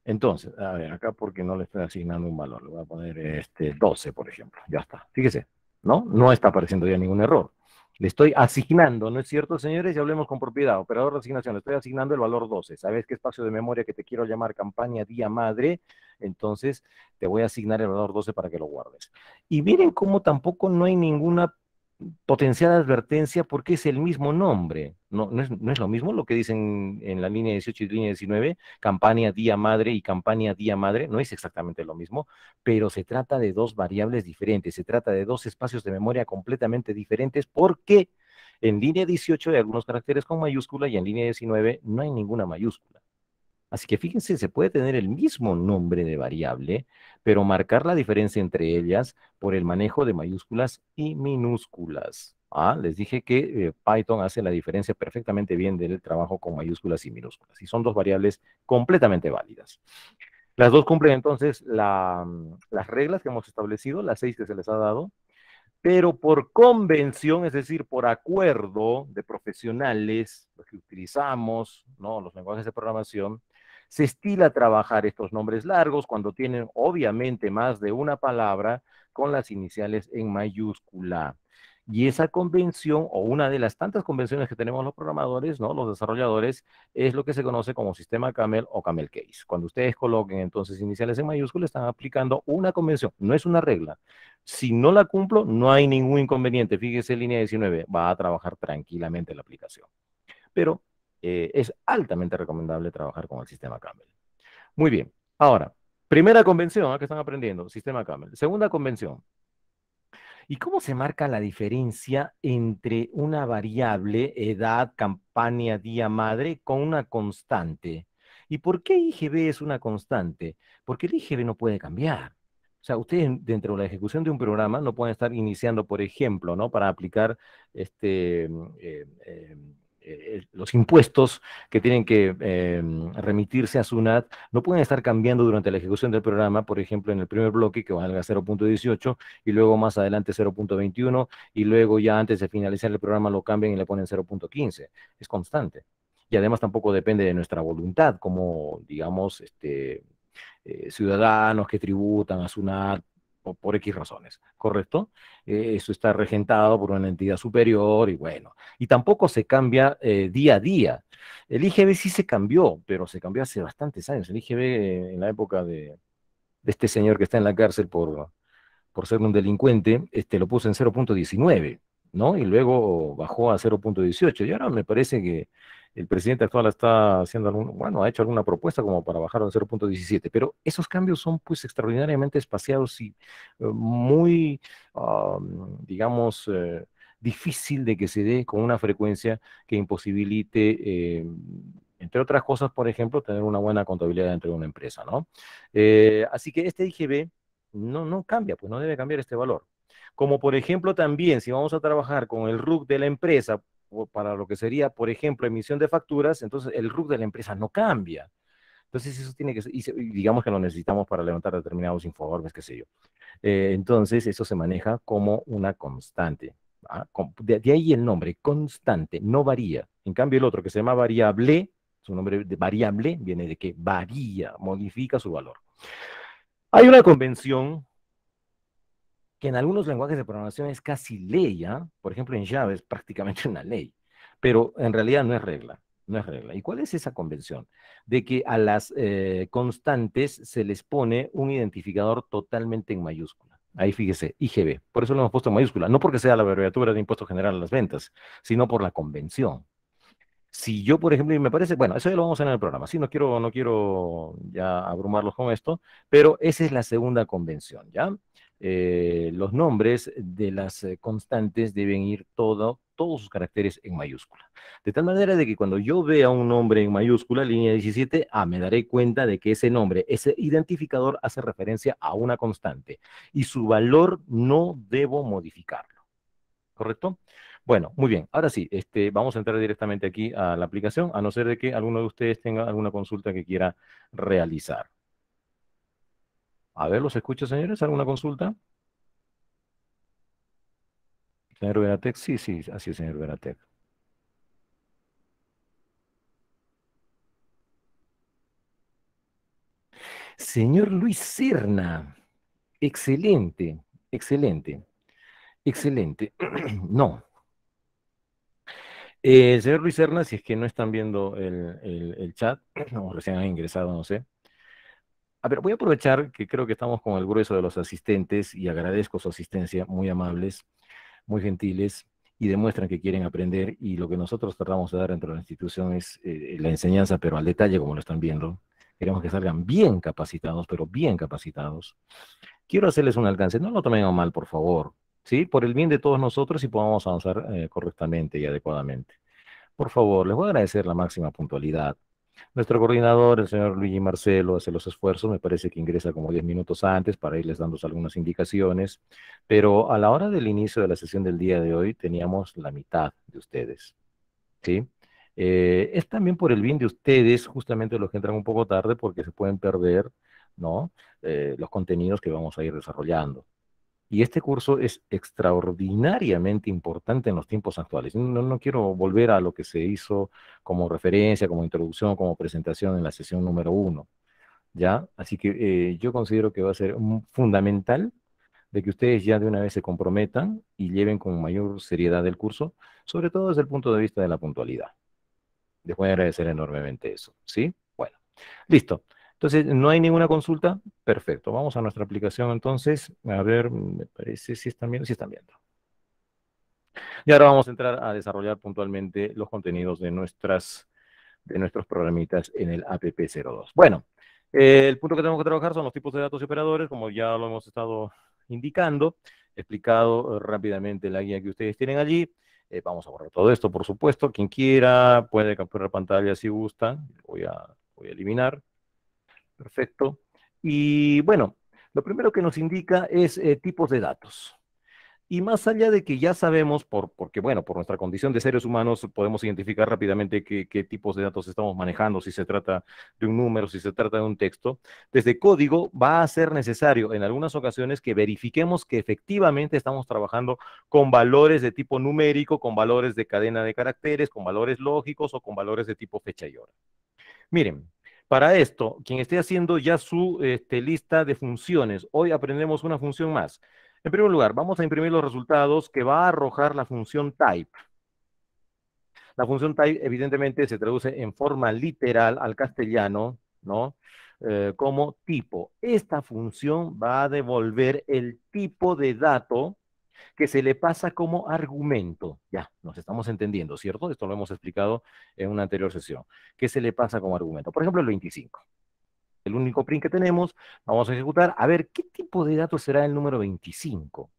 Entonces, a ver, acá porque no le estoy asignando un valor, le voy a poner 12, por ejemplo. Ya está. Fíjese, ¿no? No está apareciendo ya ningún error. Le estoy asignando, ¿no es cierto, señores? Y hablemos con propiedad. Operador de asignación, le estoy asignando el valor 12. ¿Sabes qué espacio de memoria que te quiero llamar campaña día madre? Entonces, te voy a asignar el valor 12 para que lo guardes. Y miren cómo tampoco no hay ninguna potencial advertencia porque es el mismo nombre. No es lo mismo lo que dicen en la línea 18 y línea 19, campaña día madre y campaña día madre, no es exactamente lo mismo, pero se trata de dos variables diferentes, se trata de dos espacios de memoria completamente diferentes porque en línea 18 hay algunos caracteres con mayúscula y en línea 19 no hay ninguna mayúscula. Así que fíjense, se puede tener el mismo nombre de variable, pero marcar la diferencia entre ellas por el manejo de mayúsculas y minúsculas. Ah, les dije que Python hace la diferencia perfectamente bien del trabajo con mayúsculas y minúsculas. Y son dos variables completamente válidas. Las dos cumplen entonces las reglas que hemos establecido, las 6 que se les ha dado, pero por convención, es decir, por acuerdo de profesionales, los que utilizamos, ¿no? Los lenguajes de programación, se estila trabajar estos nombres largos cuando tienen obviamente más de una palabra con las iniciales en mayúscula. Y esa convención, o una de las tantas convenciones que tenemos los programadores, ¿no? Los desarrolladores, es lo que se conoce como sistema Camel o Camel Case. Cuando ustedes coloquen entonces iniciales en mayúscula, están aplicando una convención, no es una regla. Si no la cumplo, no hay ningún inconveniente. Fíjese, línea 19, va a trabajar tranquilamente la aplicación. Pero es altamente recomendable trabajar con el sistema Camel. Muy bien. Ahora, primera convención que están aprendiendo, sistema Camel. Segunda convención. ¿Y cómo se marca la diferencia entre una variable, edad, campaña, día madre, con una constante? ¿Y por qué IGB es una constante? Porque el IGB no puede cambiar. O sea, ustedes dentro de la ejecución de un programa no pueden estar iniciando, por ejemplo, ¿no? Para aplicar los impuestos que tienen que remitirse a SUNAT no pueden estar cambiando durante la ejecución del programa, por ejemplo, en el primer bloque que valga 0.18 y luego más adelante 0.21 y luego ya antes de finalizar el programa lo cambian y le ponen 0.15. Es constante. Y además tampoco depende de nuestra voluntad como, digamos, ciudadanos que tributan a SUNAT por X razones, ¿correcto? Eso está regentado por una entidad superior y bueno, y tampoco se cambia día a día. El IGB sí se cambió, pero se cambió hace bastantes años. El IGB en la época de este señor que está en la cárcel por ser un delincuente, lo puso en 0.19, ¿no? Y luego bajó a 0.18. Y ahora me parece que el presidente actual está haciendo bueno, ha hecho alguna propuesta como para bajarlo a 0.17, pero esos cambios son pues extraordinariamente espaciados y muy, digamos, difícil de que se dé con una frecuencia que imposibilite, entre otras cosas, por ejemplo, tener una buena contabilidad dentro de una empresa, ¿no? Así que este IGB no cambia, pues no debe cambiar este valor. Como por ejemplo también, si vamos a trabajar con el RUC de la empresa, para lo que sería, por ejemplo, emisión de facturas, entonces el RUC de la empresa no cambia. Entonces eso tiene que ser, y digamos que lo necesitamos para levantar determinados informes, qué sé yo. Entonces eso se maneja como una constante. ¿Ah? De ahí el nombre, constante, no varía. En cambio el otro que se llama variable, su nombre de variable viene de que varía, modifica su valor. Hay una convención que en algunos lenguajes de programación es casi ley, ¿ya? Por ejemplo, en Java es prácticamente una ley, pero en realidad no es regla, no es regla. ¿Y cuál es esa convención? De que a las constantes se les pone un identificador totalmente en mayúscula. Ahí fíjese, IGB. Por eso lo hemos puesto en mayúscula, no porque sea la abreviatura de Impuesto General a las Ventas, sino por la convención. Si yo, por ejemplo, y me parece, bueno, eso ya lo vamos a ver en el programa, sí, no quiero ya abrumarlos con esto, pero esa es la segunda convención, ¿ya? Los nombres de las constantes deben ir todos sus caracteres en mayúscula. De tal manera de que cuando yo vea un nombre en mayúscula, línea 17, me daré cuenta de que ese nombre, ese identificador hace referencia a una constante y su valor no debo modificarlo. ¿Correcto? Bueno, muy bien. Ahora sí, vamos a entrar directamente aquí a la aplicación, a no ser de que alguno de ustedes tenga alguna consulta que quiera realizar. A ver, ¿los escucho, señores? ¿Alguna consulta? Señor Veratec, sí, sí, así es, señor Veratec. Señor Luis Serna, excelente, excelente, excelente. No, señor Luis Serna, si es que no están viendo el chat, o recién han ingresado, no sé. A ver, voy a aprovechar que creo que estamos con el grueso de los asistentes y agradezco su asistencia, muy amables, muy gentiles y demuestran que quieren aprender y lo que nosotros tratamos de dar dentro de la institución es la enseñanza, pero al detalle, como lo están viendo. Queremos que salgan bien capacitados, pero bien capacitados. Quiero hacerles un alcance, no lo tomen a mal, por favor, ¿sí? Por el bien de todos nosotros y podamos avanzar correctamente y adecuadamente. Por favor, les voy a agradecer la máxima puntualidad. Nuestro coordinador, el señor Luigi Marcelo, hace los esfuerzos, me parece que ingresa como 10 minutos antes para irles dando algunas indicaciones, pero a la hora del inicio de la sesión del día de hoy teníamos la mitad de ustedes, ¿sí? Es también por el bien de ustedes, justamente los que entran un poco tarde, porque se pueden perder, ¿no? Los contenidos que vamos a ir desarrollando. Y este curso es extraordinariamente importante en los tiempos actuales. No quiero volver a lo que se hizo como referencia, como introducción, como presentación en la sesión número uno, ¿ya? Así que yo considero que va a ser fundamental de que ustedes ya de una vez se comprometan y lleven con mayor seriedad el curso, sobre todo desde el punto de vista de la puntualidad. Les voy a agradecer enormemente eso, ¿sí? Bueno, listo. Entonces, ¿no hay ninguna consulta? Perfecto. Vamos a nuestra aplicación entonces. A ver, me parece si están viendo, si están viendo. Y ahora vamos a entrar a desarrollar puntualmente los contenidos de nuestros programitas en el APP02. Bueno, el punto que tenemos que trabajar son los tipos de datos y operadores, como ya lo hemos estado indicando, explicado rápidamente la guía que ustedes tienen allí. Vamos a borrar todo esto, por supuesto. Quien quiera puede capturar pantalla si gusta. Voy a eliminar. Perfecto. Y bueno, lo primero que nos indica es tipos de datos. Y más allá de que ya sabemos, porque bueno, por nuestra condición de seres humanos podemos identificar rápidamente qué tipos de datos estamos manejando, si se trata de un número, si se trata de un texto, desde código va a ser necesario en algunas ocasiones que verifiquemos que efectivamente estamos trabajando con valores de tipo numérico, con valores de cadena de caracteres, con valores lógicos o con valores de tipo fecha y hora. Miren, para esto, quien esté haciendo ya su lista de funciones, hoy aprendemos una función más. En primer lugar, vamos a imprimir los resultados que va a arrojar la función type. La función type evidentemente se traduce en forma literal al castellano, ¿no? Como tipo. Esta función va a devolver el tipo de dato que se le pasa como argumento. Ya, nos estamos entendiendo, ¿cierto? Esto lo hemos explicado en una anterior sesión. ¿Qué se le pasa como argumento? Por ejemplo, el 25. El único print que tenemos, vamos a ejecutar, a ver qué tipo de dato será el número 25.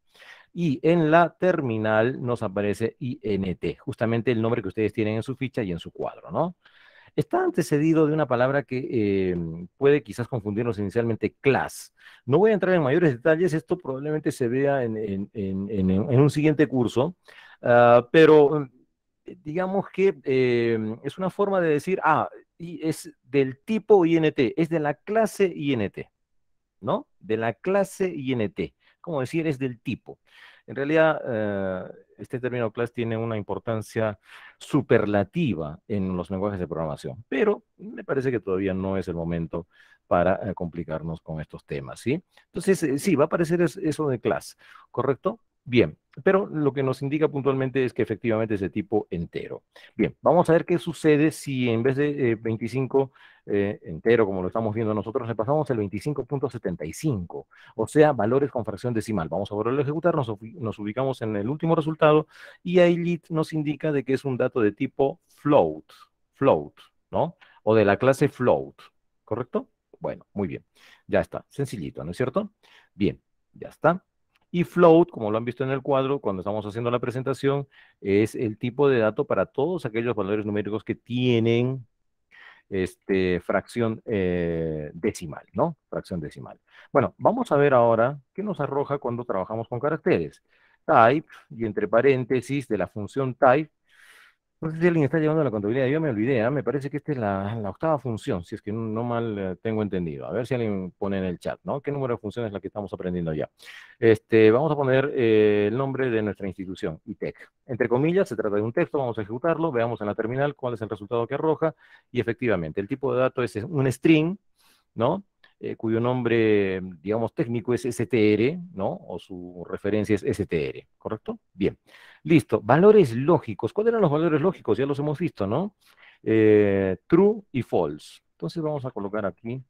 Y en la terminal nos aparece INT, justamente el nombre que ustedes tienen en su ficha y en su cuadro, ¿no? Está antecedido de una palabra que puede quizás confundirnos inicialmente, class. No voy a entrar en mayores detalles, esto probablemente se vea en un siguiente curso, pero digamos que es una forma de decir, y es del tipo INT, es de la clase INT, ¿no? De la clase INT, como decir, es del tipo. En realidad, este término class tiene una importancia superlativa en los lenguajes de programación, pero me parece que todavía no es el momento para complicarnos con estos temas, ¿sí? Entonces, sí, va a aparecer eso de class, ¿correcto? Bien, pero lo que nos indica puntualmente es que efectivamente es de tipo entero. Bien, vamos a ver qué sucede si en vez de 25 entero, como lo estamos viendo nosotros, le pasamos el 25.75, o sea, valores con fracción decimal. Vamos a volverlo a ejecutar, nos ubicamos en el último resultado y ahí nos indica de que es un dato de tipo float, ¿no? O de la clase float, ¿correcto? Bueno, muy bien, ya está, sencillito, ¿no es cierto? Bien, ya está. Y float, como lo han visto en el cuadro, cuando estamos haciendo la presentación, es el tipo de dato para todos aquellos valores numéricos que tienen fracción decimal, ¿no? Fracción decimal. Bueno, vamos a ver ahora qué nos arroja cuando trabajamos con caracteres. Type, y entre paréntesis de la función type, no sé si alguien está llevando la contabilidad, yo me olvidé, me parece que esta es la octava función, si es que no mal tengo entendido. A ver si alguien pone en el chat, ¿no? ¿Qué número de funciones es la que estamos aprendiendo ya? Vamos a poner el nombre de nuestra institución, ITEC. Entre comillas, se trata de un texto, vamos a ejecutarlo, veamos en la terminal cuál es el resultado que arroja, y efectivamente, el tipo de dato es un string, ¿no? Cuyo nombre, digamos, técnico es str, ¿no? O su referencia es str, ¿correcto? Bien. Listo. Valores lógicos. ¿Cuáles eran los valores lógicos? Ya los hemos visto, ¿no? True y false. Entonces vamos a colocar aquí,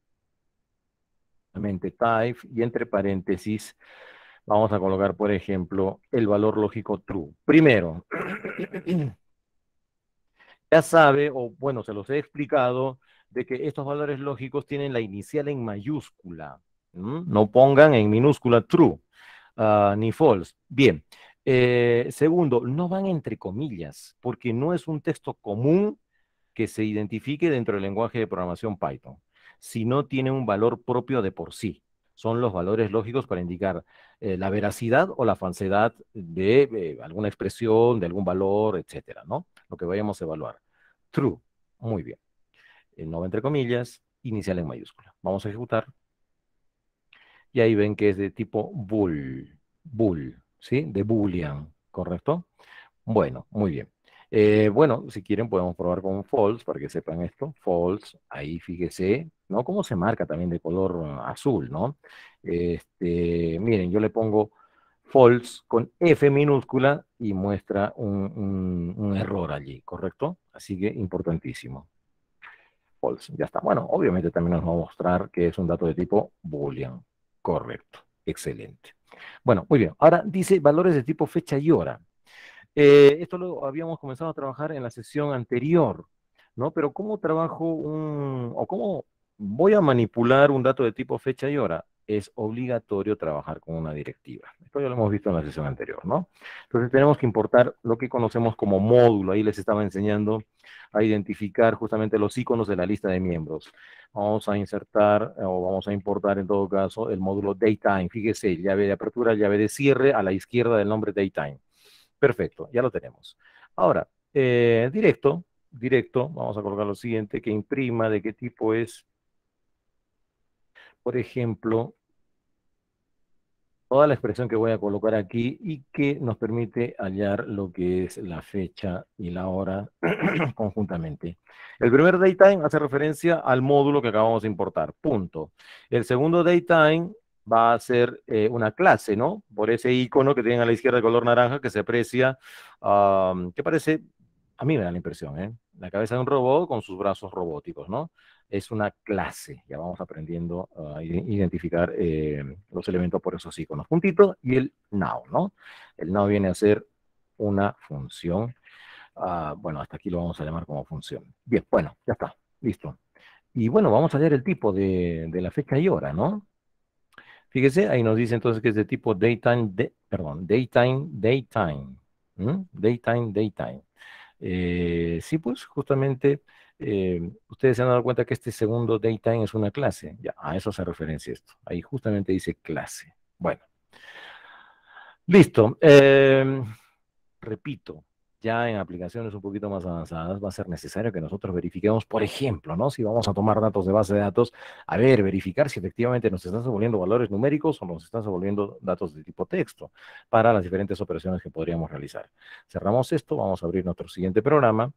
nuevamente, type, y entre paréntesis, vamos a colocar, por ejemplo, el valor lógico true. Primero, ya sabe, o bueno, se los he explicado, de que estos valores lógicos tienen la inicial en mayúscula. No pongan en minúscula true, ni false. Bien. Segundo, no van entre comillas, porque no es un texto común que se identifique dentro del lenguaje de programación Python, sino tiene un valor propio de por sí. Son los valores lógicos para indicar la veracidad o la falsedad de alguna expresión, de algún valor, etcétera, ¿no? Lo que vayamos a evaluar. True. Muy bien. No va entre comillas, inicial en mayúscula. Vamos a ejecutar. Y ahí ven que es de tipo bool, ¿sí? De boolean, ¿correcto? Bueno, muy bien. Bueno, si quieren podemos probar con false para que sepan esto. False, ahí fíjese, ¿no? Cómo se marca también de color azul, ¿no? Miren, yo le pongo false con F minúscula y muestra un error allí, ¿correcto? Así que importantísimo. False, ya está. Bueno, obviamente también nos va a mostrar que es un dato de tipo Boolean. Correcto, excelente. Bueno, muy bien. Ahora dice valores de tipo fecha y hora. Esto lo habíamos comenzado a trabajar en la sesión anterior, ¿no? Pero ¿cómo trabajo o cómo voy a manipular un dato de tipo fecha y hora? es obligatorio trabajar con una directiva. Esto ya lo hemos visto en la sesión anterior, ¿no? Entonces tenemos que importar lo que conocemos como módulo. Ahí les estaba enseñando a identificar justamente los iconos de la lista de miembros. Vamos a insertar o vamos a importar en todo caso el módulo Daytime. Fíjese, llave de apertura, llave de cierre a la izquierda del nombre Daytime. Perfecto, ya lo tenemos. Ahora, directo, vamos a colocar lo siguiente, que imprima, de qué tipo es, por ejemplo, toda la expresión que voy a colocar aquí y que nos permite hallar lo que es la fecha y la hora conjuntamente. El primer datetime hace referencia al módulo que acabamos de importar, punto. El segundo datetime va a ser una clase, ¿no? Por ese icono que tienen a la izquierda de color naranja que se aprecia, que parece, a mí me da la impresión, ¿eh? La cabeza de un robot con sus brazos robóticos, ¿no? Es una clase. Ya vamos aprendiendo a identificar los elementos por esos iconos. Puntito y el now, ¿no? El now viene a ser una función. Bueno, hasta aquí lo vamos a llamar como función. Bien, bueno, ya está, listo. Y bueno, vamos a hallar el tipo de la fecha y hora, ¿no? Fíjese, ahí nos dice entonces que es de tipo daytime, perdón, daytime. Daytime. Sí, pues justamente ustedes se han dado cuenta que este segundo daytime es una clase. Ya, a eso se referencia esto. Ahí justamente dice clase. Bueno, listo. Repito, ya en aplicaciones un poquito más avanzadas va a ser necesario que nosotros verifiquemos, por ejemplo, ¿no? Si vamos a tomar datos de base de datos, a ver, verificar si efectivamente nos están devolviendo valores numéricos o nos están devolviendo datos de tipo texto para las diferentes operaciones que podríamos realizar. Cerramos esto, vamos a abrir nuestro siguiente programa.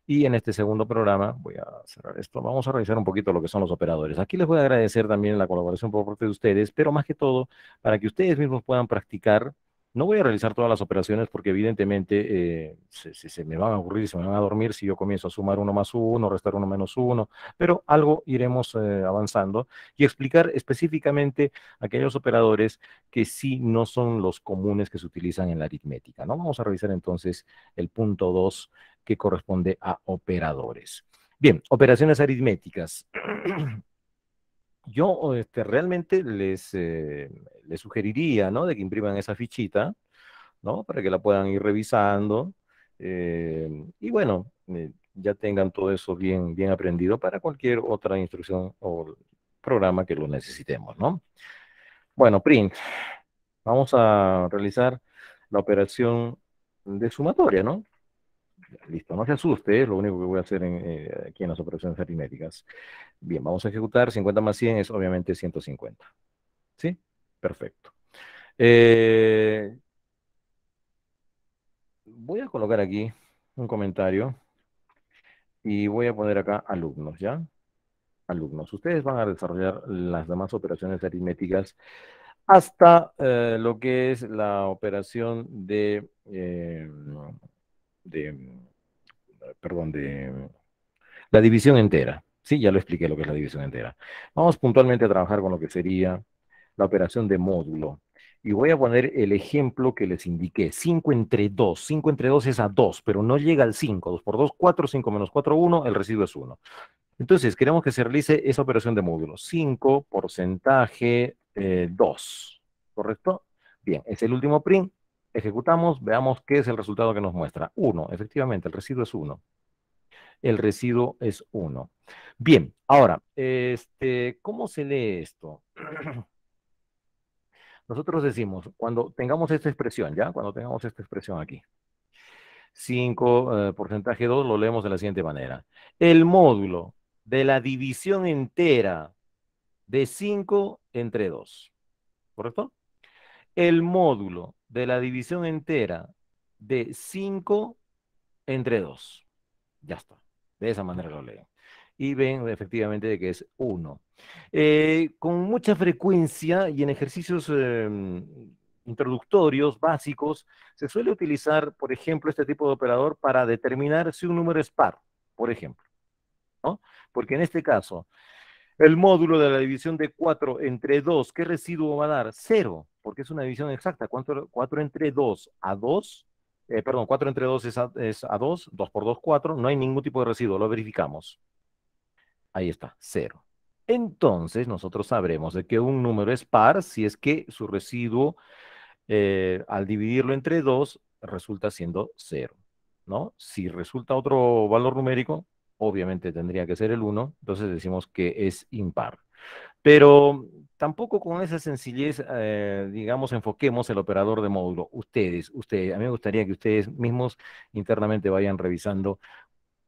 Y en este segundo programa, voy a cerrar esto, vamos a revisar un poquito lo que son los operadores. Aquí les voy a agradecer también la colaboración por parte de ustedes, pero más que todo, para que ustedes mismos puedan practicar. No voy a realizar todas las operaciones porque evidentemente se me van a aburrir, se me van a dormir si yo comienzo a sumar uno más uno, restar uno menos uno, pero algo iremos avanzando y explicar específicamente aquellos operadores que sí no son los comunes que se utilizan en la aritmética, ¿no? Vamos a revisar entonces el punto 2 que corresponde a operadores. Bien, operaciones aritméticas. Yo realmente les sugeriría, ¿no? De que impriman esa fichita, ¿no? Para que la puedan ir revisando. Y bueno, ya tengan todo eso bien aprendido para cualquier otra instrucción o programa que lo necesitemos, ¿no? Bueno, print. Vamos a realizar la operación de sumatoria, ¿no? Listo, no se asuste, es lo único que voy a hacer aquí en las operaciones aritméticas. Bien, vamos a ejecutar. 50 más 100 es obviamente 150. ¿Sí? Perfecto. Eh, Voy a colocar aquí un comentario y voy a poner acá alumnos, ¿ya? Alumnos. Ustedes van a desarrollar las demás operaciones aritméticas hasta lo que es la operación de, perdón, de la división entera. Sí, ya lo expliqué lo que es la división entera. Vamos puntualmente a trabajar con lo que sería la operación de módulo. Y voy a poner el ejemplo que les indiqué. 5 entre 2. 5 entre 2 es a 2, pero no llega al 5. 2 por 2, 4. 5 menos 4, 1. El residuo es 1. Entonces, queremos que se realice esa operación de módulo. 5 porcentaje 2. ¿Correcto? Bien, es el último print. Ejecutamos, veamos qué es el resultado que nos muestra. 1. Efectivamente, el residuo es 1. El residuo es 1. Bien, ahora, ¿cómo se lee esto? Nosotros decimos, cuando tengamos esta expresión, ¿ya? Cuando tengamos esta expresión aquí, 5 porcentaje 2 lo leemos de la siguiente manera. El módulo de la división entera de 5 entre 2, ¿correcto? El módulo de la división entera de 5 entre 2. Ya está. De esa manera lo leo. Y ven efectivamente de que es 1. Con mucha frecuencia y en ejercicios introductorios básicos, se suele utilizar, por ejemplo, este tipo de operador para determinar si un número es par, por ejemplo, ¿no? Porque en este caso, el módulo de la división de 4 entre 2, ¿qué residuo va a dar? Cero, porque es una división exacta. 4 entre 2 a 2, perdón, 4 entre 2 es a 2, 2 por 2, 4, no hay ningún tipo de residuo, lo verificamos. Ahí está, cero. Entonces, nosotros sabremos de que un número es par si es que su residuo, al dividirlo entre 2 resulta siendo cero, ¿no? Si resulta otro valor numérico, obviamente tendría que ser el uno, entonces decimos que es impar. Pero tampoco con esa sencillez, digamos, enfoquemos el operador de módulo. Ustedes, a mí me gustaría que ustedes mismos internamente vayan revisando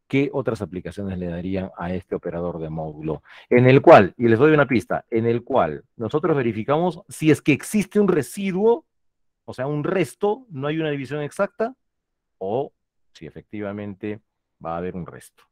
qué otras aplicaciones le darían a este operador de módulo, en el cual, y les doy una pista, en el cual nosotros verificamos si es que existe un residuo, o sea, un resto, no hay una división exacta, o si efectivamente va a haber un resto.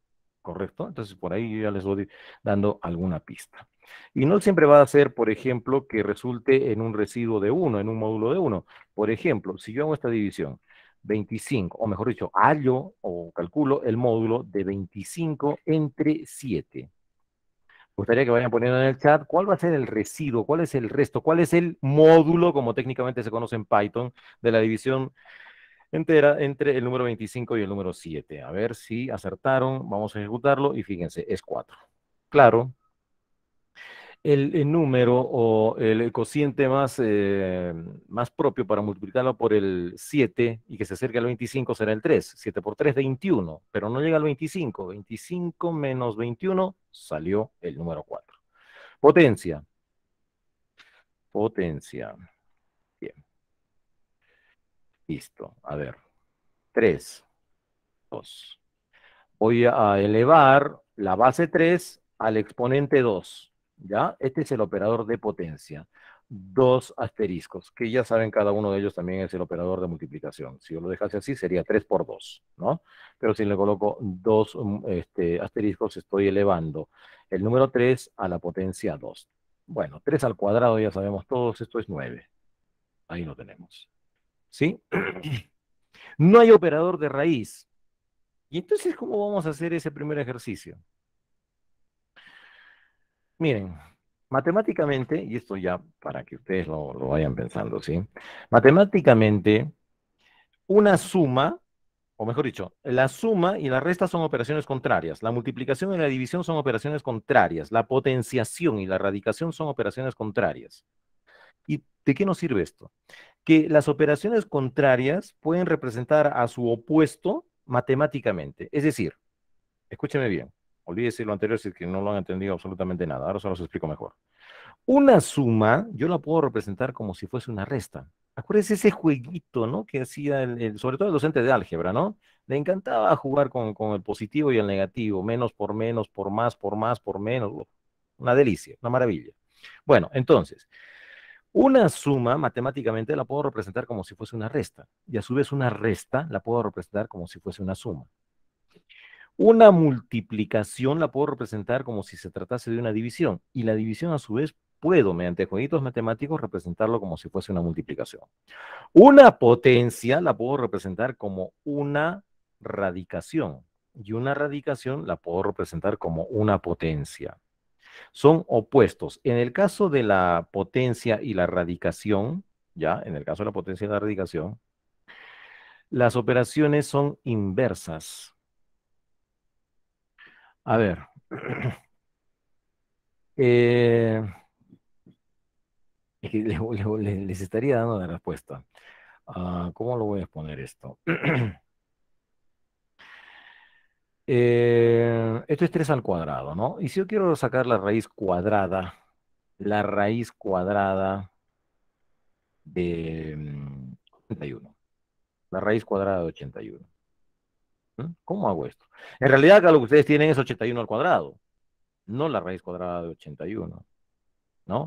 ¿Correcto? Entonces, por ahí yo ya les voy dando alguna pista. Y no siempre va a ser, por ejemplo, que resulte en un residuo de uno, en un módulo de uno. Por ejemplo, si yo hago esta división, 25, o mejor dicho, hallo o calculo el módulo de 25 entre 7. Me gustaría que vayan poniendo en el chat cuál va a ser el residuo, cuál es el resto, cuál es el módulo, como técnicamente se conoce en Python, de la división entera entre el número 25 y el número 7. A ver si acertaron. Vamos a ejecutarlo y fíjense, es 4. Claro, el número o el cociente más propio para multiplicarlo por el 7 y que se acerque al 25 será el 3. 7 por 3, 21, pero no llega al 25. 25 menos 21 salió el número 4. Potencia. Potencia. Bien, listo. A ver. 3, 2. Voy a elevar la base 3 al exponente 2. ¿Ya? Este es el operador de potencia. Dos asteriscos, que ya saben, cada uno de ellos también es el operador de multiplicación. Si yo lo dejase así, sería 3 por 2, ¿no? Pero si le coloco dos asteriscos, estoy elevando el número 3 a la potencia 2. Bueno, 3 al cuadrado ya sabemos todos, esto es 9. Ahí lo tenemos. ¿Sí? No hay operador de raíz. ¿Y entonces cómo vamos a hacer ese primer ejercicio? Miren, matemáticamente, y esto ya para que ustedes lo vayan pensando, ¿sí? Matemáticamente, una suma, o mejor dicho, la suma y la resta son operaciones contrarias, la multiplicación y la división son operaciones contrarias, la potenciación y la radicación son operaciones contrarias. ¿Y de qué nos sirve esto? Que las operaciones contrarias pueden representar a su opuesto matemáticamente. Es decir, escúcheme bien, olvídese lo anterior si es que no lo han entendido absolutamente nada, ahora se los explico mejor. Una suma, yo la puedo representar como si fuese una resta. Acuérdense ese jueguito, ¿no? Que hacía sobre todo el docente de álgebra, ¿no? Le encantaba jugar con el positivo y el negativo, menos, por más, por más, por menos. Una delicia, una maravilla. Bueno, entonces, una suma matemáticamente la puedo representar como si fuese una resta, y a su vez una resta la puedo representar como si fuese una suma. Una multiplicación la puedo representar como si se tratase de una división, y la división a su vez puedo, mediante jueguitos matemáticos, representarlo como si fuese una multiplicación. Una potencia la puedo representar como una radicación, y una radicación la puedo representar como una potencia. Son opuestos. En el caso de la potencia y la radicación, ya, en el caso de la potencia y la radicación, las operaciones son inversas. A ver, eh, es que les estaría dando la respuesta. ¿Cómo lo voy a exponer esto? Esto es 3 al cuadrado, ¿no? Y si yo quiero sacar la raíz cuadrada de 81, la raíz cuadrada de 81. ¿Cómo hago esto? En realidad acá lo que ustedes tienen es 81 al cuadrado, no la raíz cuadrada de 81, ¿no?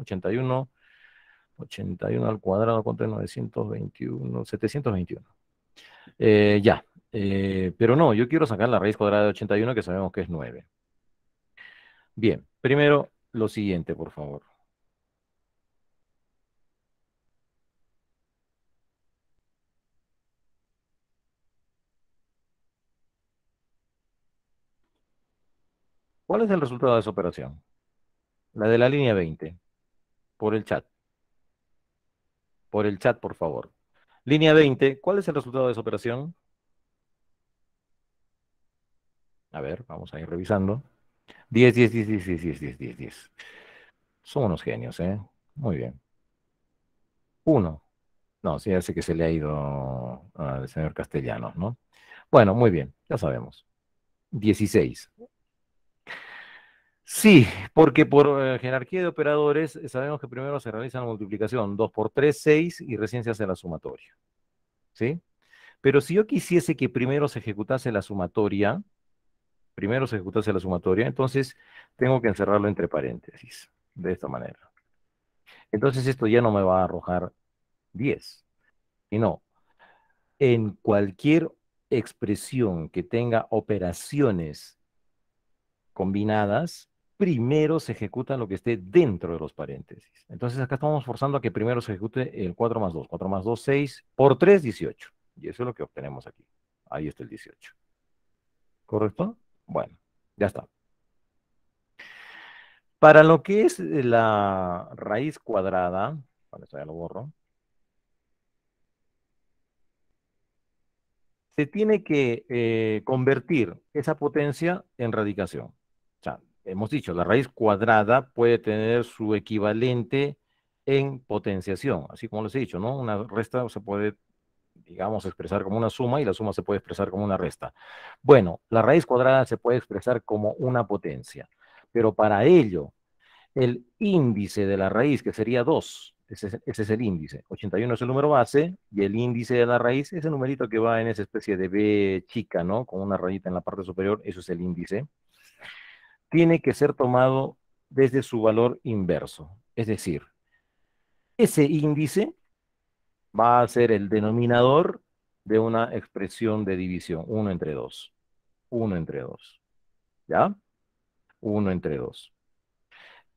81 al cuadrado, ¿cuánto es 921? 721. Ya. Pero no, yo quiero sacar la raíz cuadrada de 81, que sabemos que es 9. Bien, primero lo siguiente, por favor. ¿Cuál es el resultado de esa operación? La de la línea 20, por el chat. Por el chat, por favor. Línea 20, ¿cuál es el resultado de esa operación? A ver, vamos a ir revisando. 10, 10, 10, 10, 10, 10, 10, 10, 10. Son unos genios, ¿eh? Muy bien. Uno. No, sí, hace que se le ha ido al señor Castellanos, ¿no? Bueno, muy bien, ya sabemos. 16. Sí, porque por jerarquía de operadores sabemos que primero se realiza la multiplicación 2 por 3, 6 y recién se hace la sumatoria. ¿Sí? Pero si yo quisiese que primero se ejecutase la sumatoria, entonces tengo que encerrarlo entre paréntesis, de esta manera. Entonces esto ya no me va a arrojar 10, sino en cualquier expresión que tenga operaciones combinadas, primero se ejecuta lo que esté dentro de los paréntesis. Entonces acá estamos forzando a que primero se ejecute el 4 más 2. 4 más 2, 6. Por 3, 18. Y eso es lo que obtenemos aquí. Ahí está el 18. ¿Correcto? Bueno, ya está. Para lo que es la raíz cuadrada, bueno, esto ya lo borro, se tiene que convertir esa potencia en radicación. O sea, hemos dicho, la raíz cuadrada puede tener su equivalente en potenciación, así como les he dicho, ¿no? Una resta se puede, digamos, expresar como una suma y la suma se puede expresar como una resta. Bueno, la raíz cuadrada se puede expresar como una potencia, pero para ello el índice de la raíz, que sería 2. Ese es el índice. 81 es el número base y el índice de la raíz, ese numerito que va en esa especie de B chica, ¿no? Con una rayita en la parte superior, eso es el índice. Tiene que ser tomado desde su valor inverso. Es decir, ese índice va a ser el denominador de una expresión de división, 1 entre 2. 1 entre 2. ¿Ya? 1 entre 2.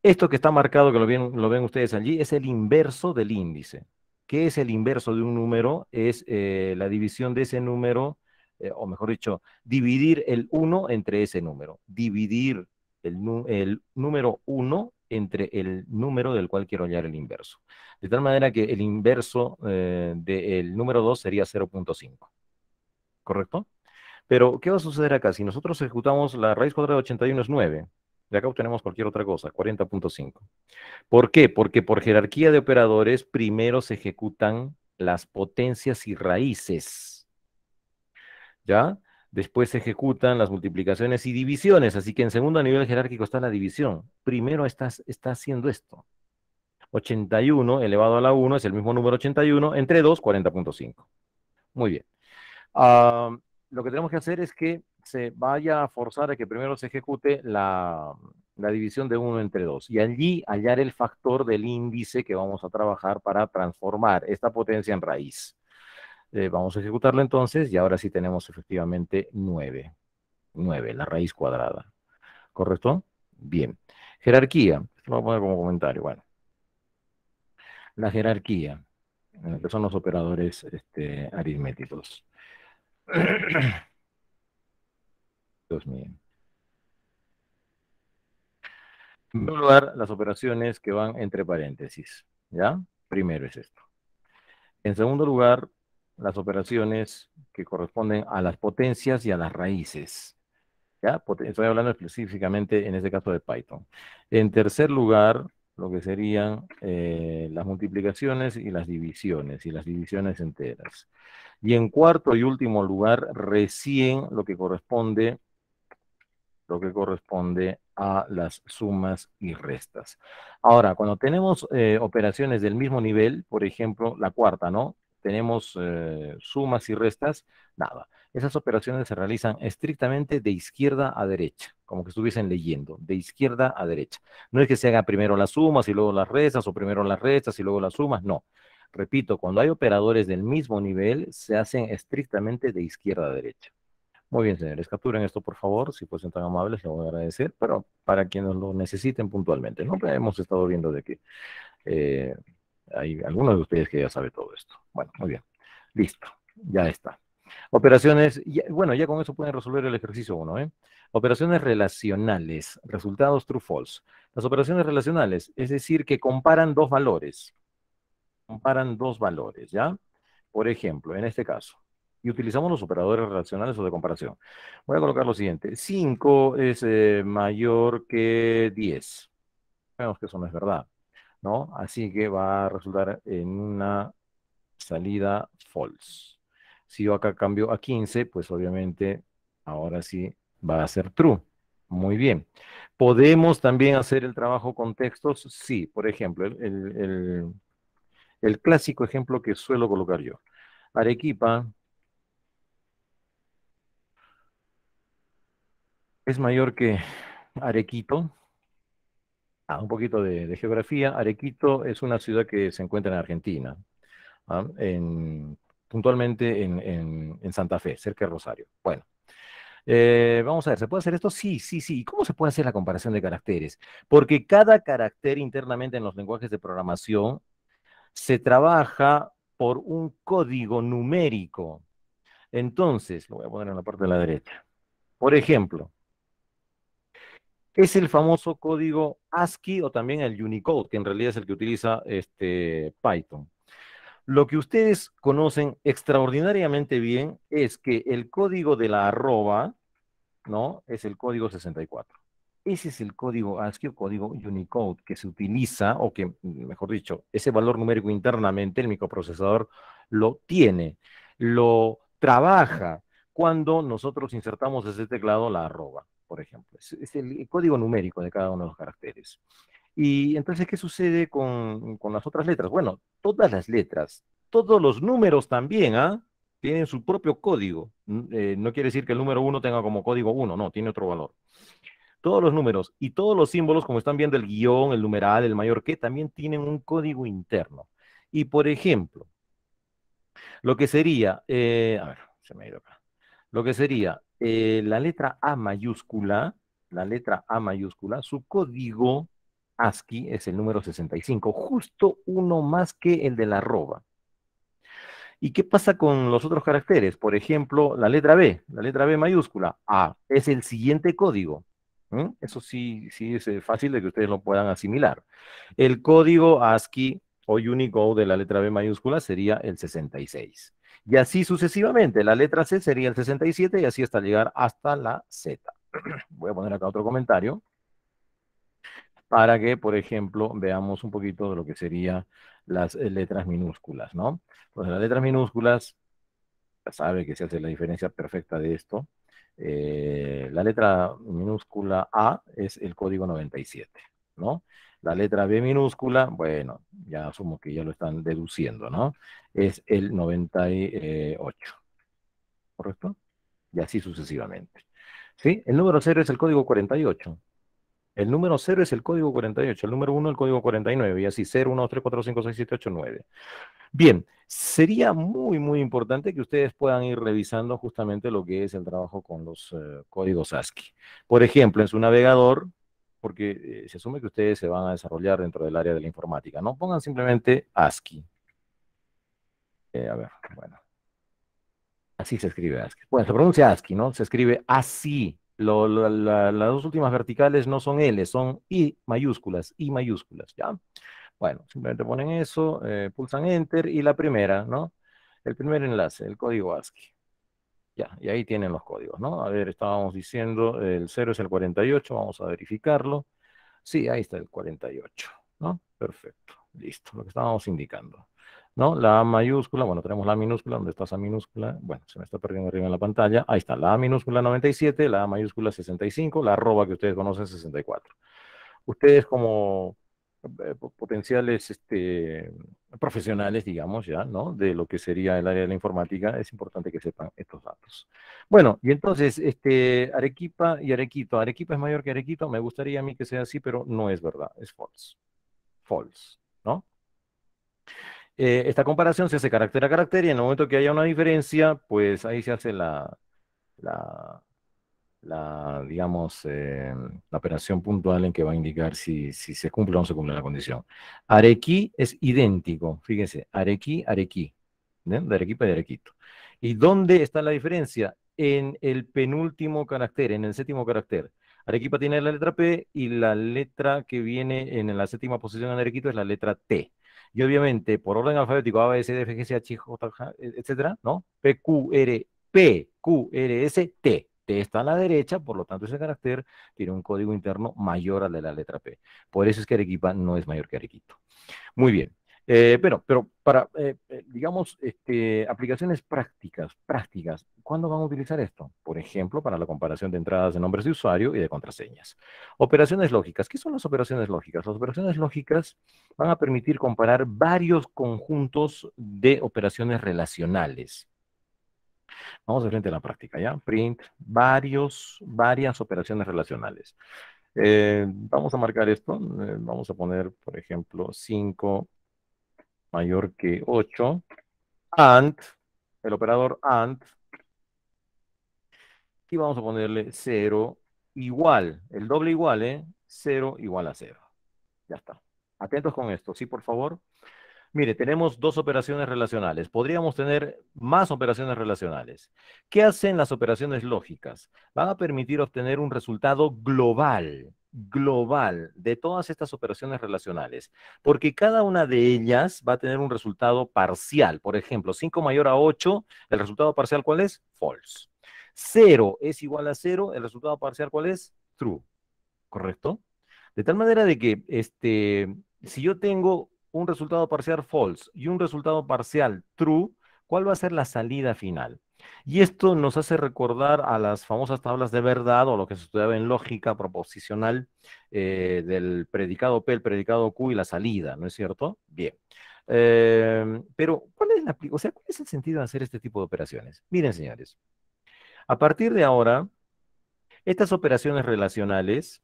Esto que está marcado, que lo ven ustedes allí, es el inverso del índice. ¿Qué es el inverso de un número? Es la división de ese número, o mejor dicho, dividir el uno entre ese número. Dividir el número uno entre el número del cual quiero hallar el inverso. De tal manera que el inverso del número 2 sería 0,5. ¿Correcto? Pero, ¿qué va a suceder acá? Si nosotros ejecutamos la raíz cuadrada de 81 es 9, de acá obtenemos cualquier otra cosa, 40,5. ¿Por qué? Porque por jerarquía de operadores primero se ejecutan las potencias y raíces, ¿ya? Después se ejecutan las multiplicaciones y divisiones, así que en segundo nivel jerárquico está la división. Primero está haciendo esto. 81 elevado a la 1 es el mismo número 81, entre 2, 40,5. Muy bien. Ah, lo que tenemos que hacer es que se vaya a forzar a que primero se ejecute la división de 1 entre 2 y allí hallar el factor del índice que vamos a trabajar para transformar esta potencia en raíz. Vamos a ejecutarlo entonces y ahora sí tenemos efectivamente 9. 9, la raíz cuadrada. ¿Correcto? Bien. Jerarquía. Esto lo voy a poner como comentario. Bueno, la jerarquía, que son los operadores aritméticos. Dios mío. En primer lugar, las operaciones que van entre paréntesis, ¿ya? Primero es esto. En segundo lugar, las operaciones que corresponden a las potencias y a las raíces, ¿ya? Estoy hablando específicamente en este caso de Python. En tercer lugar, lo que serían las multiplicaciones y las divisiones enteras. Y en cuarto y último lugar, recién lo que corresponde a las sumas y restas. Ahora, cuando tenemos operaciones del mismo nivel, por ejemplo, la cuarta, ¿no? Tenemos sumas y restas, nada. Esas operaciones se realizan estrictamente de izquierda a derecha, como que estuviesen leyendo, de izquierda a derecha. No es que se haga primero las sumas y luego las restas, o primero las restas y luego las sumas, no. Repito, cuando hay operadores del mismo nivel, se hacen estrictamente de izquierda a derecha. Muy bien, señores, capturen esto, por favor, si fuesen tan amables, lo voy a agradecer, pero para quienes lo necesiten puntualmente, ¿no? Hemos estado viendo de que eh, hay algunos de ustedes que ya sabe todo esto. Bueno, muy bien, listo, ya está. Operaciones, bueno, ya con eso pueden resolver el ejercicio 1, ¿eh? Operaciones relacionales, resultados true-false. Las operaciones relacionales, es decir, que comparan dos valores, ¿ya? Por ejemplo, en este caso. y utilizamos los operadores relacionales o de comparación. Voy a colocar lo siguiente. 5 es mayor que 10. Vemos que eso no es verdad, ¿no? Así que va a resultar en una salida false. Si yo acá cambio a 15, pues obviamente ahora sí va a ser true. Muy bien. ¿Podemos también hacer el trabajo con textos? Sí, por ejemplo, el clásico ejemplo que suelo colocar yo. Arequipa es mayor que Arequito. Un poquito de geografía. Arequito es una ciudad que se encuentra en Argentina, ¿ah? Puntualmente en Santa Fe, cerca de Rosario. Bueno, vamos a ver, ¿se puede hacer esto? Sí, sí, sí. ¿Y cómo se puede hacer la comparación de caracteres? Porque cada carácter internamente en los lenguajes de programación se trabaja por un código numérico. Entonces, lo voy a poner en la parte de la derecha. Por ejemplo, es el famoso código ASCII o también el Unicode, que en realidad es el que utiliza Python. Lo que ustedes conocen extraordinariamente bien es que el código de la arroba, ¿no? Es el código 64. Ese es el código ASCII o código Unicode que se utiliza, o que, mejor dicho, ese valor numérico internamente el microprocesador lo tiene, lo trabaja cuando nosotros insertamos ese teclado la arroba, por ejemplo. Es el código numérico de cada uno de los caracteres. Y entonces, ¿qué sucede con las otras letras? Bueno, todas las letras, todos los números también, ¿ah? Tienen su propio código. No quiere decir que el número uno tenga como código uno, no, tiene otro valor. Todos los números y todos los símbolos, como están viendo el guión, el numeral, el mayor que, también tienen un código interno. Y por ejemplo, lo que sería, a ver, se me ha ido acá. Lo que sería la letra A mayúscula, su código ASCII es el número 65, justo uno más que el de la arroba. ¿Y qué pasa con los otros caracteres? Por ejemplo, la letra B mayúscula, A, es el siguiente código. Eso sí, sí es fácil de que ustedes lo puedan asimilar. El código ASCII o Unicode de la letra B mayúscula sería el 66. Y así sucesivamente, la letra C sería el 67 y así hasta llegar hasta la Z. Voy a poner acá otro comentario para que, por ejemplo, veamos un poquito de lo que serían las letras minúsculas, ¿no? Pues las letras minúsculas, ya sabe que se hace la diferencia perfecta de esto. La letra minúscula A es el código 97, ¿no? La letra B minúscula, bueno, ya asumo que ya lo están deduciendo, ¿no? Es el 98, ¿correcto? Y así sucesivamente. ¿Sí? El número cero es el código 48. El número cero es el código 48, el número uno el código 49, y así 0, 1, 2, 3, 4, 5, 6, 7, 8, 9. Bien, sería muy, muy importante que ustedes puedan ir revisando justamente lo que es el trabajo con los códigos ASCII. Por ejemplo, en su navegador, porque se asume que ustedes se van a desarrollar dentro del área de la informática, ¿no? Pongan simplemente ASCII. A ver, bueno, así se escribe ASCII. Bueno, se pronuncia ASCII, ¿no? Se escribe así. Las dos últimas verticales no son L, son I mayúsculas, ¿ya? Bueno, simplemente ponen eso, pulsan Enter y la primera, ¿no? El primer enlace, el código ASCII. Ya, y ahí tienen los códigos, ¿no? A ver, estábamos diciendo, el cero es el 48, vamos a verificarlo. Sí, ahí está el 48, ¿no? Perfecto, listo, lo que estábamos indicando, ¿no? La A mayúscula, bueno, tenemos la minúscula, ¿dónde está esa minúscula? Bueno, se me está perdiendo arriba en la pantalla. Ahí está, la A minúscula 97, la A mayúscula 65, la arroba que ustedes conocen 64. Ustedes como potenciales profesionales, digamos, ya, ¿no? De lo que sería el área de la informática, es importante que sepan estos datos. Bueno, y entonces, Arequipa y Arequito. Arequipa es mayor que Arequito, me gustaría a mí que sea así, pero no es verdad, es false. False, ¿no? Esta comparación se hace carácter a carácter y en el momento que haya una diferencia, pues ahí se hace la, digamos, la operación puntual en que va a indicar si se cumple o no se cumple la condición. Arequí es idéntico, fíjense, Arequí, Arequí, ¿no? De Arequipa y de Arequito. ¿Y dónde está la diferencia? En el penúltimo carácter, en el séptimo carácter. Arequipa tiene la letra P y la letra que viene en la séptima posición en Arequito es la letra T. Y obviamente, por orden alfabético, A, B, C, D, F, G, C, H, J, K, etcétera, ¿no? P, Q, R, S, T. T está a la derecha, por lo tanto, ese carácter tiene un código interno mayor al de la letra P. Por eso es que Arequipa no es mayor que Arequito. Muy bien. Pero para, digamos, aplicaciones prácticas, ¿cuándo vamos a utilizar esto? Por ejemplo, para la comparación de entradas de nombres de usuario y de contraseñas. Operaciones lógicas. ¿Qué son las operaciones lógicas? Las operaciones lógicas van a permitir comparar varios conjuntos de operaciones relacionales. Vamos de frente a la práctica, ¿ya? Print, varias operaciones relacionales. Vamos a marcar esto. Vamos a poner, por ejemplo, 5 mayor que 8. AND, el operador AND, y vamos a ponerle 0 igual, el doble igual, ¿eh? 0 igual a 0. Ya está. Atentos con esto, ¿sí, por favor? Mire, tenemos dos operaciones relacionales. Podríamos tener más operaciones relacionales. ¿Qué hacen las operaciones lógicas? Van a permitir obtener un resultado global de todas estas operaciones relacionales, porque cada una de ellas va a tener un resultado parcial. Por ejemplo, 5 mayor a 8, ¿el resultado parcial cuál es? False. 0 es igual a 0, ¿el resultado parcial cuál es? True. ¿Correcto? De tal manera de que si yo tengo un resultado parcial false y un resultado parcial true, ¿cuál va a ser la salida final? Y esto nos hace recordar a las famosas tablas de verdad o lo que se estudiaba en lógica proposicional del predicado P, el predicado Q y la salida, ¿no es cierto? Bien. Pero, o sea, ¿cuál es el sentido de hacer este tipo de operaciones? Miren, señores, a partir de ahora, estas operaciones relacionales,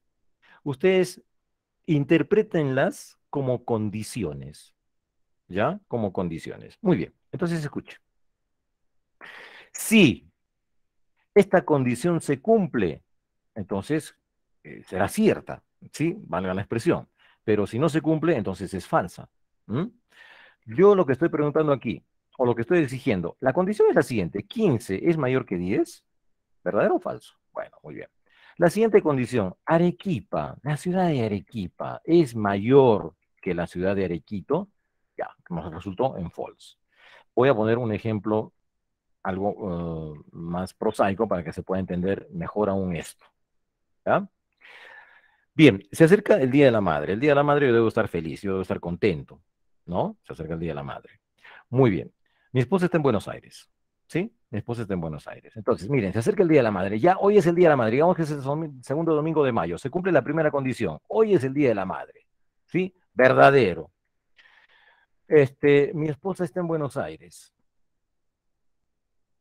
ustedes interprétenlas como condiciones, ¿ya? Como condiciones. Muy bien, entonces escuche. Si esta condición se cumple, entonces será cierta, ¿sí? Valga la expresión. Pero si no se cumple, entonces es falsa. ¿Mm? Yo lo que estoy preguntando aquí, o lo que estoy exigiendo, la condición es la siguiente: 15 es mayor que 10. ¿Verdadero o falso? Bueno, muy bien. La siguiente condición: Arequipa, la ciudad de Arequipa es mayor que la ciudad de Arequito. Ya, nos resultó en false. Voy a poner un ejemplo algo más prosaico para que se pueda entender mejor aún esto. ¿Ya? Bien, se acerca el Día de la Madre. El Día de la Madre yo debo estar feliz, yo debo estar contento, ¿no? Se acerca el Día de la Madre. Muy bien. Mi esposa está en Buenos Aires, ¿sí? Mi esposa está en Buenos Aires. Entonces, miren, se acerca el Día de la Madre. Ya hoy es el Día de la Madre. Digamos que es el segundo domingo de mayo. Se cumple la primera condición. Hoy es el Día de la Madre, ¿sí? Verdadero. Mi esposa está en Buenos Aires.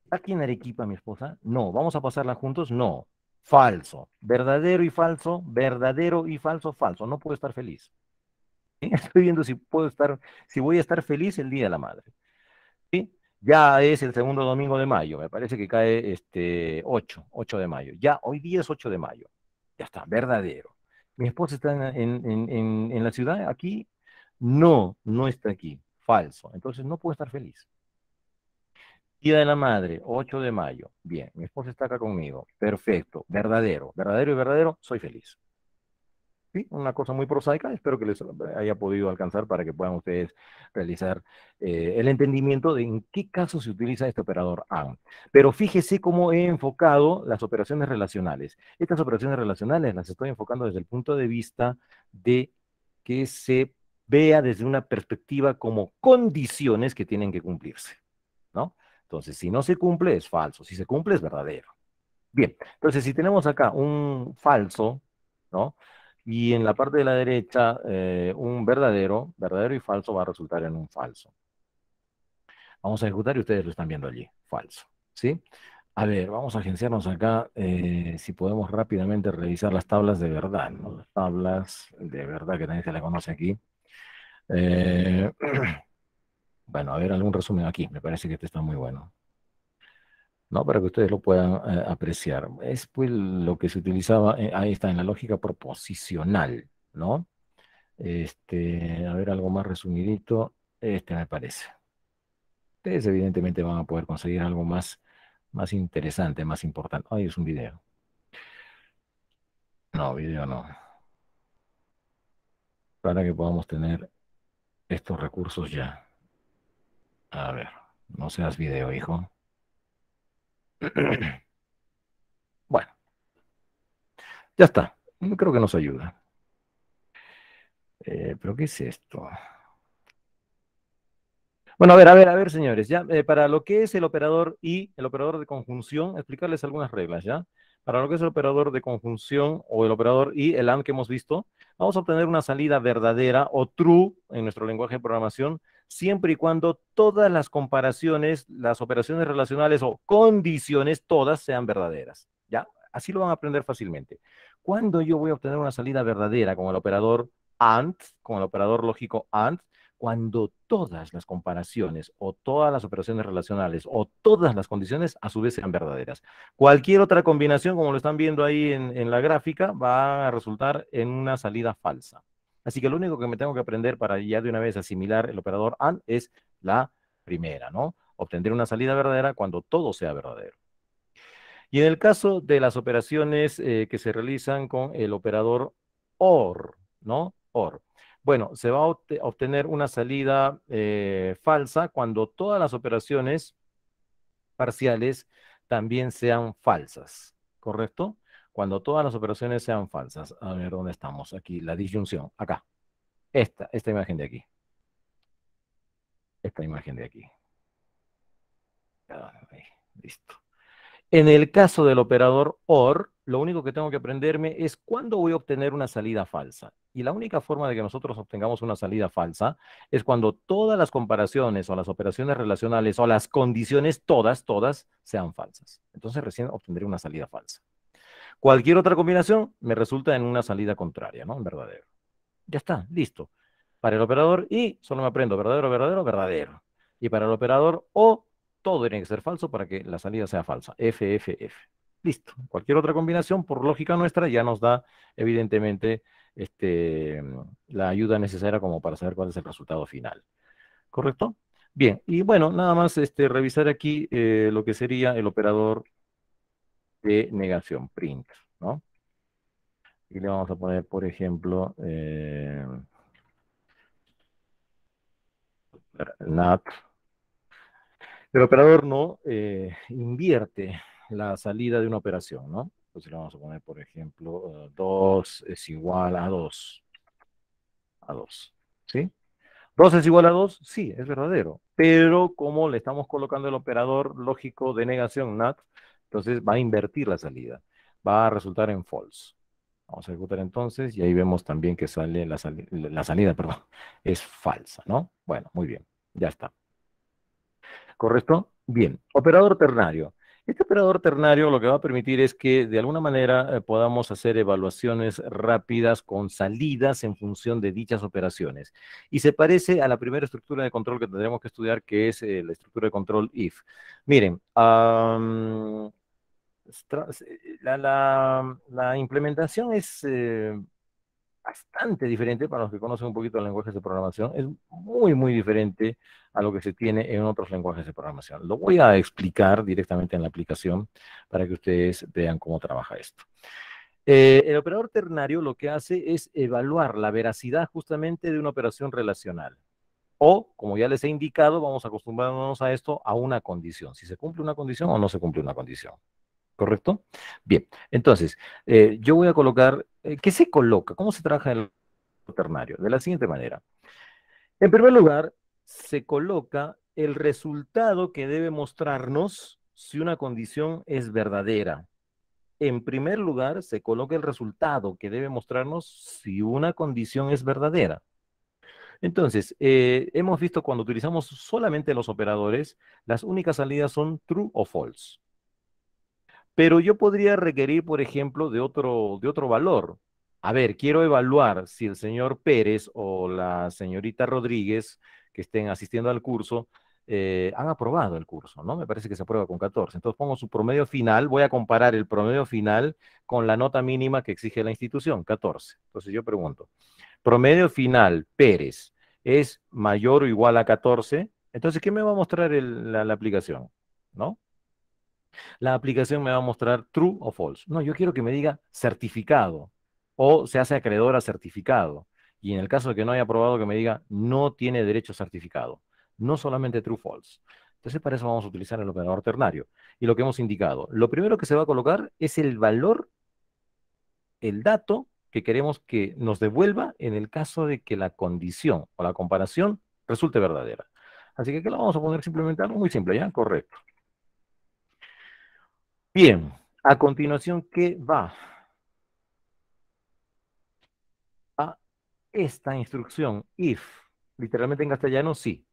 ¿Aquí en Arequipa, mi esposa? No. ¿Vamos a pasarla juntos? No. Falso. Verdadero y falso, falso. No puedo estar feliz. ¿Sí? Estoy viendo si voy a estar feliz el Día de la Madre. ¿Sí? Ya es el segundo domingo de mayo, me parece que cae 8 de mayo. Ya, hoy día es 8 de mayo. Ya está, verdadero. Mi esposa está en la ciudad, aquí. No, no está aquí. Falso. Entonces no puedo estar feliz. Día de la Madre, 8 de mayo. Bien, mi esposa está acá conmigo. Perfecto. Verdadero. Verdadero y verdadero, soy feliz. Sí, una cosa muy prosaica, espero que les haya podido alcanzar para que puedan ustedes realizar el entendimiento de en qué caso se utiliza este operador AND. Pero fíjese cómo he enfocado las operaciones relacionales. Estas operaciones relacionales las estoy enfocando desde el punto de vista de que se vea desde una perspectiva como condiciones que tienen que cumplirse, ¿no? Entonces, si no se cumple, es falso. Si se cumple, es verdadero. Bien, entonces si tenemos acá un falso, ¿no? Y en la parte de la derecha un verdadero y falso va a resultar en un falso. Vamos a ejecutar y ustedes lo están viendo allí, falso, ¿sí? A ver, vamos a agenciarnos acá, si podemos rápidamente revisar las tablas de verdad, ¿no? Las tablas de verdad que nadie se la conoce aquí. Eh, bueno, a ver, algún resumen aquí, me parece que este está muy bueno. ¿No? Para que ustedes lo puedan apreciar. Es pues lo que se utilizaba, ahí está, en la lógica proposicional, ¿no? A ver, algo más resumidito, me parece. Ustedes evidentemente van a poder conseguir algo más interesante, más importante. Ay, es un video. No, video no. Para que podamos tener estos recursos ya. A ver, no seas video, hijo. Bueno, ya está. Creo que nos ayuda. ¿Pero qué es esto? Bueno, a ver, señores, ya, para lo que es el operador y el operador de conjunción, explicarles algunas reglas, ¿ya? Para lo que es el operador de conjunción o el operador y el AND que hemos visto, vamos a obtener una salida verdadera o true en nuestro lenguaje de programación, siempre y cuando todas las comparaciones, las operaciones relacionales o condiciones, todas sean verdaderas, ¿ya? Así lo van a aprender fácilmente. Cuando yo voy a obtener una salida verdadera con el operador AND, con el operador lógico AND, cuando todas las comparaciones o todas las operaciones relacionales o todas las condiciones a su vez sean verdaderas. Cualquier otra combinación, como lo están viendo ahí en la gráfica, va a resultar en una salida falsa. Así que lo único que me tengo que aprender para ya de una vez asimilar el operador AND es la primera, ¿no? Obtener una salida verdadera cuando todo sea verdadero. Y en el caso de las operaciones que se realizan con el operador OR, ¿no? OR. Bueno, se va a obtener una salida falsa cuando todas las operaciones parciales también sean falsas, ¿correcto? Cuando todas las operaciones sean falsas. A ver, ¿dónde estamos? Aquí, la disyunción. Acá. Esta imagen de aquí. Esta imagen de aquí. Ahí, listo. En el caso del operador OR, lo único que tengo que aprenderme es cuándo voy a obtener una salida falsa. Y la única forma de que nosotros obtengamos una salida falsa es cuando todas las comparaciones o las operaciones relacionales o las condiciones, todas sean falsas. Entonces recién obtendré una salida falsa. Cualquier otra combinación me resulta en una salida contraria, ¿no? En verdadero. Ya está, listo. Para el operador I solo me aprendo verdadero, verdadero, verdadero. Y para el operador O, todo tiene que ser falso para que la salida sea falsa. F, F, F. Listo. Cualquier otra combinación, por lógica nuestra, ya nos da, evidentemente, la ayuda necesaria como para saber cuál es el resultado final. ¿Correcto? Bien, y bueno, nada más revisar aquí lo que sería el operador de negación, print, ¿no? Y le vamos a poner, por ejemplo, not. El operador no invierte la salida de una operación, ¿no? Entonces le vamos a poner, por ejemplo, 2 es igual a 2, a 2, ¿sí? 2 es igual a 2, sí, es verdadero, pero como le estamos colocando el operador lógico de negación, NAT, entonces va a invertir la salida, va a resultar en false. Vamos a ejecutar entonces y ahí vemos también que sale la salida, perdón, es falsa, ¿no? Bueno, muy bien, ya está. ¿Correcto? Bien, operador ternario. Este operador ternario lo que va a permitir es que de alguna manera podamos hacer evaluaciones rápidas con salidas en función de dichas operaciones. Y se parece a la primera estructura de control que tendremos que estudiar, que es la estructura de control if. Miren, la implementación es bastante diferente para los que conocen un poquito de lenguajes de programación. Es muy diferente a lo que se tiene en otros lenguajes de programación. Lo voy a explicar directamente en la aplicación para que ustedes vean cómo trabaja esto. El operador ternario lo que hace es evaluar la veracidad justamente de una operación relacional. O, como ya les he indicado, vamos acostumbrándonos a esto a una condición. Si se cumple una condición o no se cumple una condición. ¿Correcto? Bien, entonces, yo voy a colocar, ¿qué se coloca? ¿Cómo se trabaja el ternario? De la siguiente manera. En primer lugar, se coloca el resultado que debe mostrarnos si una condición es verdadera. En primer lugar, se coloca el resultado que debe mostrarnos si una condición es verdadera. Entonces, hemos visto cuando utilizamos solamente los operadores, las únicas salidas son true o false. Pero yo podría requerir, por ejemplo, de otro valor. A ver, quiero evaluar si el señor Pérez o la señorita Rodríguez que estén asistiendo al curso han aprobado el curso, ¿no? Me parece que se aprueba con 14. Entonces pongo su promedio final, voy a comparar el promedio final con la nota mínima que exige la institución, 14. Entonces yo pregunto, promedio final Pérez es mayor o igual a 14. Entonces, ¿qué me va a mostrar la aplicación? ¿No? La aplicación me va a mostrar true o false. No, yo quiero que me diga certificado o se hace acreedor a certificado. Y en el caso de que no haya aprobado, que me diga no tiene derecho certificado. No solamente true false. Entonces, para eso vamos a utilizar el operador ternario. Y lo que hemos indicado, lo primero que se va a colocar es el valor, el dato que queremos que nos devuelva en el caso de que la condición o la comparación resulte verdadera. Así que aquí lo vamos a poner simplemente algo muy simple, ¿ya? Correcto. Bien, a continuación, ¿qué va? A esta instrucción, if, literalmente en castellano, sí.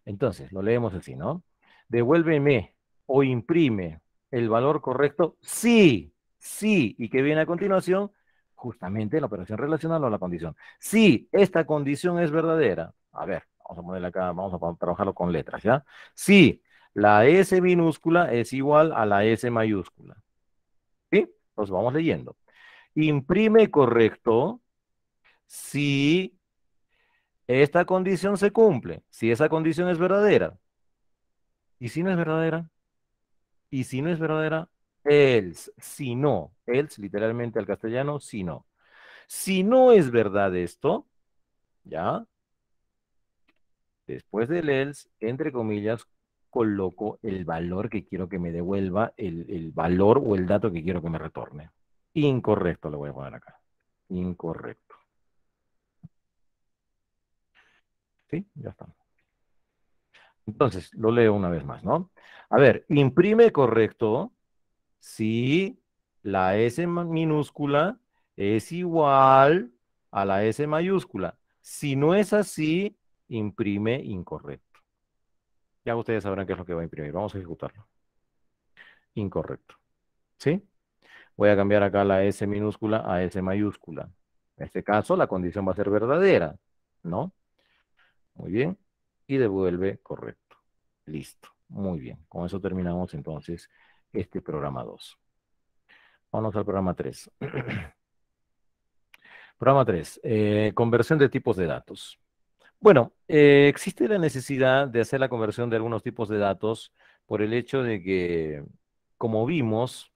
Entonces, lo leemos así, ¿no? Devuélveme o imprime el valor correcto, sí, sí, y que viene a continuación, justamente la operación relacional o la condición. Sí, esta condición es verdadera. A ver, vamos a ponerle acá, vamos a trabajarlo con letras, ¿ya? Sí, la S minúscula es igual a la S mayúscula. ¿Sí? Entonces vamos leyendo. Imprime correcto si esta condición se cumple, si esa condición es verdadera. ¿Y si no es verdadera? Y si no es verdadera, else. Si no, else literalmente al castellano, si no. Si no es verdad esto, ya, después del else, entre comillas, coloco el valor que quiero que me devuelva, el valor o el dato que quiero que me retorne. Incorrecto, le voy a poner acá. Incorrecto. ¿Sí? Ya está. Entonces, lo leo una vez más, ¿no? A ver, imprime correcto si la S minúscula es igual a la S mayúscula. Si no es así, imprime incorrecto. Ya ustedes sabrán qué es lo que va a imprimir. Vamos a ejecutarlo. Incorrecto. ¿Sí? Voy a cambiar acá la S minúscula a S mayúscula. En este caso, la condición va a ser verdadera, ¿no? Muy bien. Y devuelve correcto. Listo. Muy bien. Con eso terminamos entonces este programa 2. Vamos al programa 3. Programa 3. Conversión de tipos de datos. Bueno, existe la necesidad de hacer la conversión de algunos tipos de datos por el hecho de que, como vimos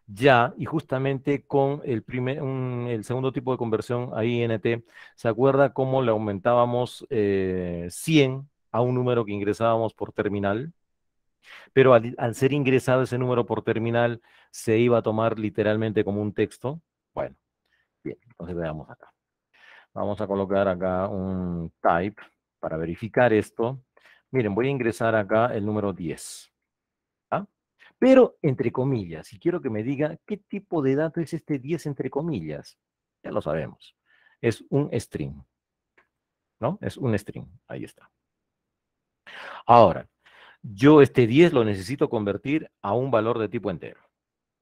ya, y justamente con el segundo tipo de conversión a INT, ¿se acuerda cómo le aumentábamos 100 a un número que ingresábamos por terminal? Pero al ser ingresado ese número por terminal, se iba a tomar literalmente como un texto. Bueno, bien, entonces veamos acá. Vamos a colocar acá un type para verificar esto. Miren, voy a ingresar acá el número 10. ¿Ah? Pero entre comillas, y quiero que me diga qué tipo de dato es este 10 entre comillas. Ya lo sabemos. Es un string, ¿no? Es un string. Ahí está. Ahora, yo este 10 lo necesito convertir a un valor de tipo entero.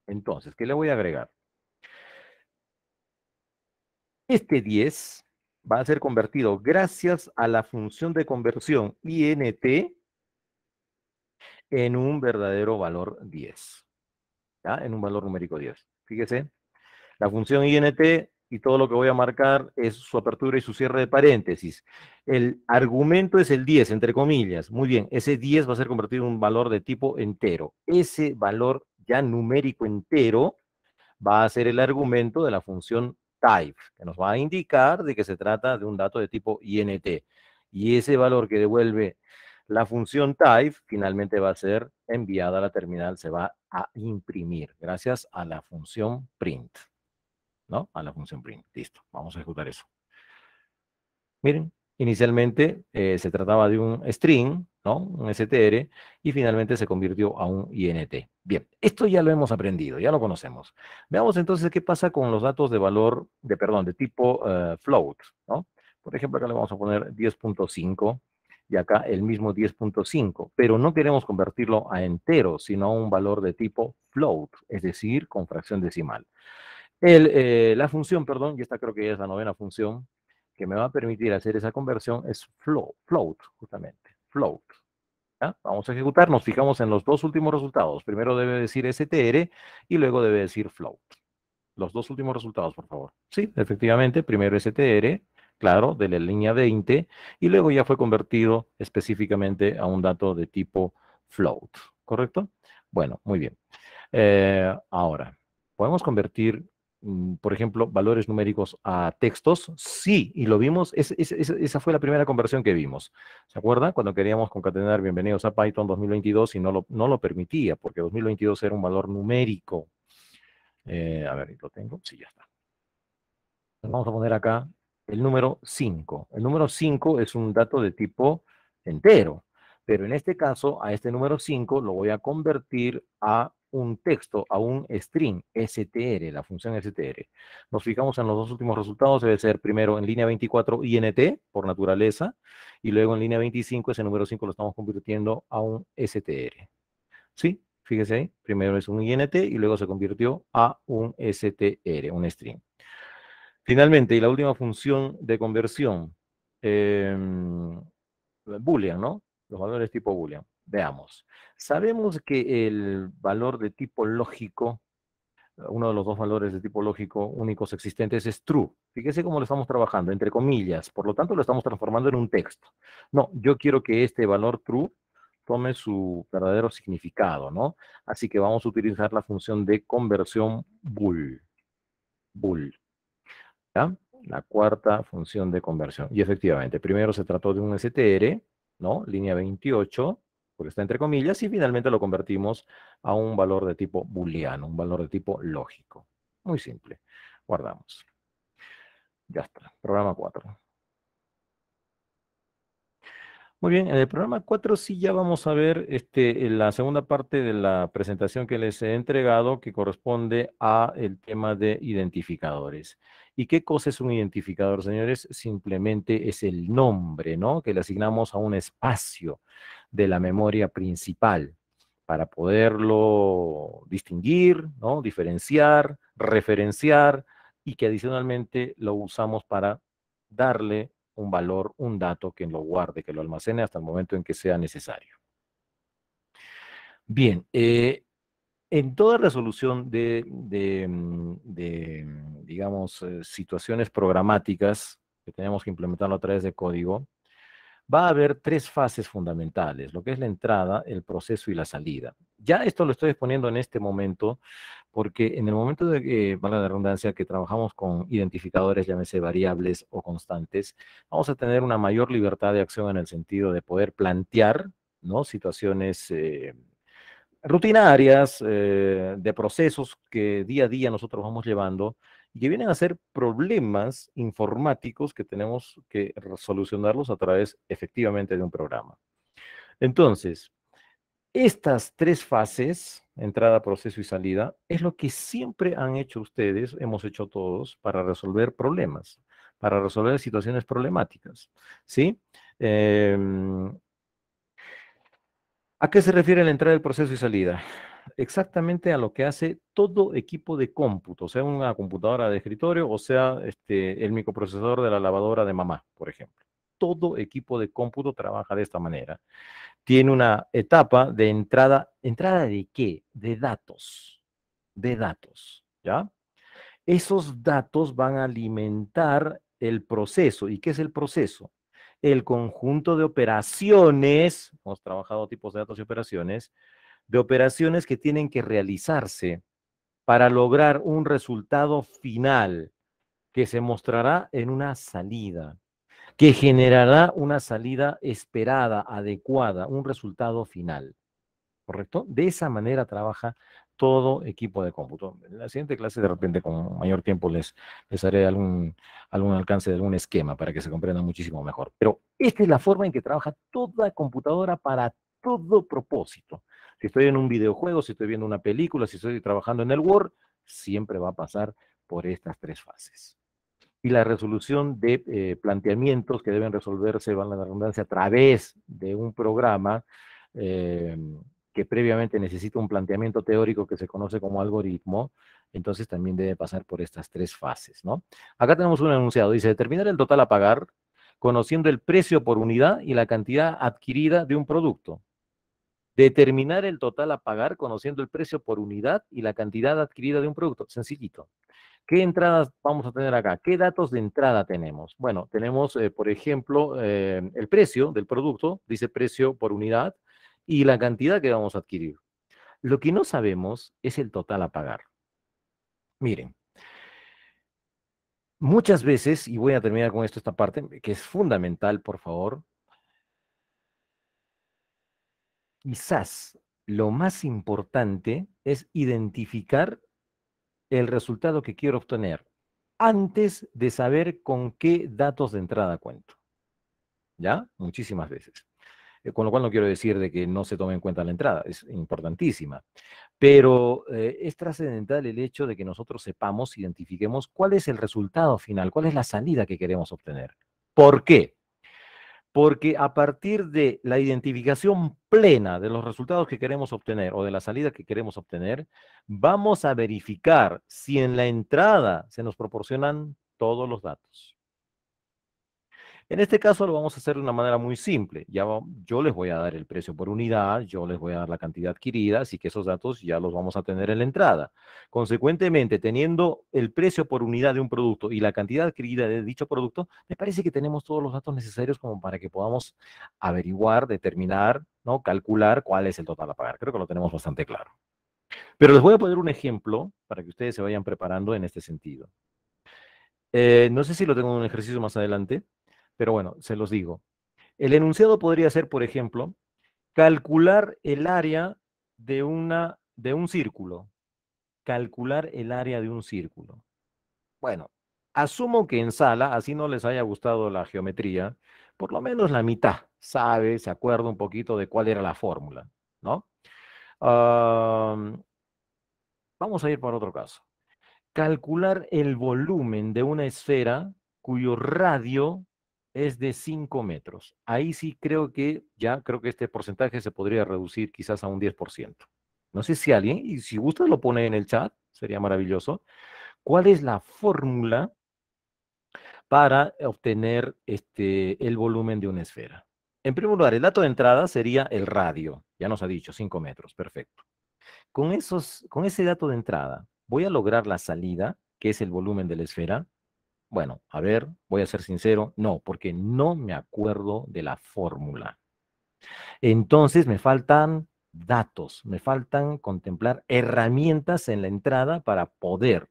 Entonces, ¿qué le voy a agregar? Este 10 va a ser convertido gracias a la función de conversión int en un verdadero valor 10, ¿ya? En un valor numérico 10. Fíjese, la función int y todo lo que voy a marcar es su apertura y su cierre de paréntesis. El argumento es el 10, entre comillas. Muy bien, ese 10 va a ser convertido en un valor de tipo entero. Ese valor ya numérico entero va a ser el argumento de la función type, que nos va a indicar de que se trata de un dato de tipo int. Y ese valor que devuelve la función type finalmente va a ser enviada a la terminal, se va a imprimir gracias a la función print, ¿no? A la función print. Listo, vamos a ejecutar eso. Miren, inicialmente se trataba de un string, ¿no? Un str, y finalmente se convirtió a un int. Bien, esto ya lo hemos aprendido, ya lo conocemos. Veamos entonces qué pasa con los datos de valor, perdón, de tipo float, ¿no? Por ejemplo, acá le vamos a poner 10.5 y acá el mismo 10.5, pero no queremos convertirlo a entero, sino a un valor de tipo float, es decir, con fracción decimal. La función, perdón, y esta creo que ya es la novena función, que me va a permitir hacer esa conversión es float, justamente, float. ¿Ya? Vamos a ejecutar, nos fijamos en los dos últimos resultados. Primero debe decir str y luego debe decir float. Los dos últimos resultados, por favor. Sí, efectivamente, primero str, claro, de la línea 20, y luego ya fue convertido específicamente a un dato de tipo float, ¿correcto? Bueno, muy bien. Ahora, podemos convertir por ejemplo, valores numéricos a textos? Sí, y lo vimos, esa fue la primera conversión que vimos. ¿Se acuerdan? Cuando queríamos concatenar bienvenidos a Python 2022 y no lo permitía, porque 2022 era un valor numérico. A ver, ¿lo tengo? Sí, ya está. Vamos a poner acá el número 5. El número 5 es un dato de tipo entero, pero en este caso, a este número 5 lo voy a convertir a un texto, a un string, str, la función str. Nos fijamos en los dos últimos resultados, debe ser primero en línea 24 int, por naturaleza, y luego en línea 25 ese número 5 lo estamos convirtiendo a un str. ¿Sí? Fíjese ahí, primero es un int y luego se convirtió a un str, un string. Finalmente, y la última función de conversión, Boolean, ¿no? Los valores tipo Boolean. Veamos. Sabemos que el valor de tipo lógico, uno de los dos valores de tipo lógico únicos existentes es true. Fíjese cómo lo estamos trabajando, entre comillas. Por lo tanto, lo estamos transformando en un texto. No, yo quiero que este valor true tome su verdadero significado, ¿no? Así que vamos a utilizar la función de conversión bool. Bool. ¿Ya? La cuarta función de conversión. Y efectivamente, primero se trató de un str, ¿no? Línea 28, porque está entre comillas, y finalmente lo convertimos a un valor de tipo booleano, un valor de tipo lógico. Muy simple. Guardamos. Ya está. Programa 4. Muy bien, en el programa 4 sí ya vamos a ver en la segunda parte de la presentación que les he entregado que corresponde a el tema de identificadores. ¿Y qué cosa es un identificador, señores? Simplemente es el nombre, ¿no? Que le asignamos a un espacio de la memoria principal para poderlo distinguir, ¿no? Diferenciar, referenciar y que adicionalmente lo usamos para darle un valor, un dato que lo guarde, que lo almacene hasta el momento en que sea necesario. Bien, en toda resolución digamos, situaciones programáticas que tenemos que implementarlo a través de código, va a haber tres fases fundamentales, lo que es la entrada, el proceso y la salida. Ya esto lo estoy exponiendo en este momento, porque en el momento de que, valga la redundancia, que trabajamos con identificadores, llámese variables o constantes, vamos a tener una mayor libertad de acción en el sentido de poder plantear, ¿no? Situaciones rutinarias, de procesos que día a día nosotros vamos llevando y que vienen a ser problemas informáticos que tenemos que solucionarlos a través efectivamente de un programa. Entonces, estas tres fases, entrada, proceso y salida, es lo que siempre han hecho ustedes, hemos hecho todos, para resolver problemas, para resolver situaciones problemáticas, ¿sí? ¿A qué se refiere la entrada del proceso y salida? Exactamente a lo que hace todo equipo de cómputo, sea una computadora de escritorio o sea el microprocesador de la lavadora de mamá, por ejemplo. Todo equipo de cómputo trabaja de esta manera. Tiene una etapa de entrada. ¿Entrada de qué? De datos. De datos, ¿ya? Esos datos van a alimentar el proceso. ¿Y qué es el proceso? El conjunto de operaciones, hemos trabajado tipos de datos y operaciones, de operaciones que tienen que realizarse para lograr un resultado final que se mostrará en una salida, que generará una salida esperada, adecuada, un resultado final. ¿Correcto? De esa manera trabaja todo equipo de cómputo. En la siguiente clase, de repente, con mayor tiempo, les haré algún alcance de algún esquema para que se comprenda muchísimo mejor. Pero esta es la forma en que trabaja toda computadora para todo propósito. Si estoy en un videojuego, si estoy viendo una película, si estoy trabajando en el Word, siempre va a pasar por estas tres fases. Y la resolución de planteamientos que deben resolverse, van a la redundancia, a través de un programa, eh, que previamente necesita un planteamiento teórico que se conoce como algoritmo, entonces también debe pasar por estas tres fases, ¿no? Acá tenemos un enunciado, dice, determinar el total a pagar conociendo el precio por unidad y la cantidad adquirida de un producto. Determinar el total a pagar conociendo el precio por unidad y la cantidad adquirida de un producto. Sencillito. ¿Qué entradas vamos a tener acá? ¿Qué datos de entrada tenemos? Bueno, tenemos, por ejemplo, el precio del producto, dice precio por unidad, y la cantidad que vamos a adquirir. Lo que no sabemos es el total a pagar. Miren, Muchas veces, y voy a terminar con esto, esta parte, que es fundamental, por favor, quizás lo más importante es identificar el resultado que quiero obtener antes de saber con qué datos de entrada cuento. ¿Ya? Muchísimas veces. Con lo cual no quiero decir de que no se tome en cuenta la entrada, es importantísima. Pero es trascendental el hecho de que nosotros sepamos, identifiquemos cuál es el resultado final, cuál es la salida que queremos obtener. ¿Por qué? Porque a partir de la identificación plena de los resultados que queremos obtener o de la salida que queremos obtener, vamos a verificar si en la entrada se nos proporcionan todos los datos. En este caso lo vamos a hacer de una manera muy simple. Yo les voy a dar el precio por unidad, yo les voy a dar la cantidad adquirida, así que esos datos ya los vamos a tener en la entrada. Consecuentemente, teniendo el precio por unidad de un producto y la cantidad adquirida de dicho producto, me parece que tenemos todos los datos necesarios como para que podamos averiguar, determinar, ¿no? Calcular cuál es el total a pagar. Creo que lo tenemos bastante claro. Pero les voy a poner un ejemplo para que ustedes se vayan preparando en este sentido. No sé si lo tengo en un ejercicio más adelante, pero bueno, se los digo. El enunciado podría ser, por ejemplo, calcular el área de un círculo. Calcular el área de un círculo. Bueno, asumo que en sala, así no les haya gustado la geometría, por lo menos la mitad sabe, se acuerda un poquito de cuál era la fórmula, ¿no? Am, Vamos a ir por otro caso. Calcular el volumen de una esfera cuyo radio es de 5 metros. Ahí sí creo que este porcentaje se podría reducir quizás a un 10%. No sé si alguien, y si gusta lo pone en el chat, sería maravilloso. ¿Cuál es la fórmula para obtener el volumen de una esfera? En primer lugar, el dato de entrada sería el radio. Ya nos ha dicho 5 metros, perfecto. Con ese dato de entrada, ¿voy a lograr la salida, que es el volumen de la esfera? Bueno, a ver, voy a ser sincero, no, porque no me acuerdo de la fórmula. Entonces me faltan datos, me faltan contemplar herramientas en la entrada para poder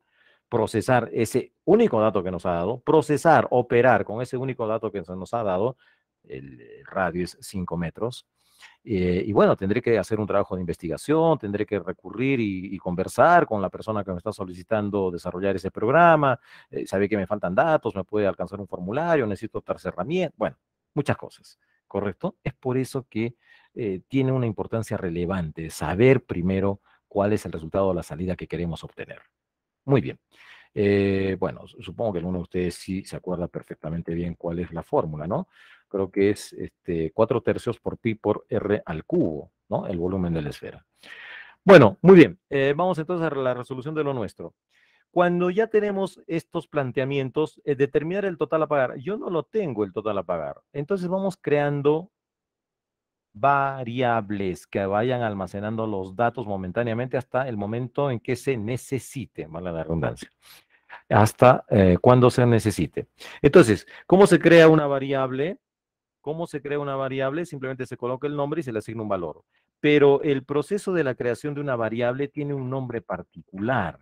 procesar ese único dato que nos ha dado, procesar, operar con ese único dato que se nos ha dado, el radio es 5 metros, y bueno, tendré que hacer un trabajo de investigación, tendré que recurrir y conversar con la persona que me está solicitando desarrollar ese programa, sabe que me faltan datos, me puede alcanzar un formulario, necesito otras herramientas, bueno, muchas cosas, ¿correcto? Es por eso que tiene una importancia relevante saber primero cuál es el resultado de la salida que queremos obtener. Muy bien. Bueno, supongo que alguno de ustedes sí se acuerda perfectamente bien cuál es la fórmula, ¿no? Creo que es 4 tercios por pi por r al cubo, ¿no? El volumen de la esfera. Bueno, muy bien. Vamos entonces a la resolución de lo nuestro. Cuando ya tenemos estos planteamientos, determinar el total a pagar. Yo no lo tengo el total a pagar. Entonces vamos creando variables que vayan almacenando los datos momentáneamente hasta el momento en que se necesite, mala la redundancia, hasta cuando se necesite. Entonces, ¿cómo se crea una variable? ¿Cómo se crea una variable? Simplemente se coloca el nombre y se le asigna un valor. Pero el proceso de la creación de una variable tiene un nombre particular,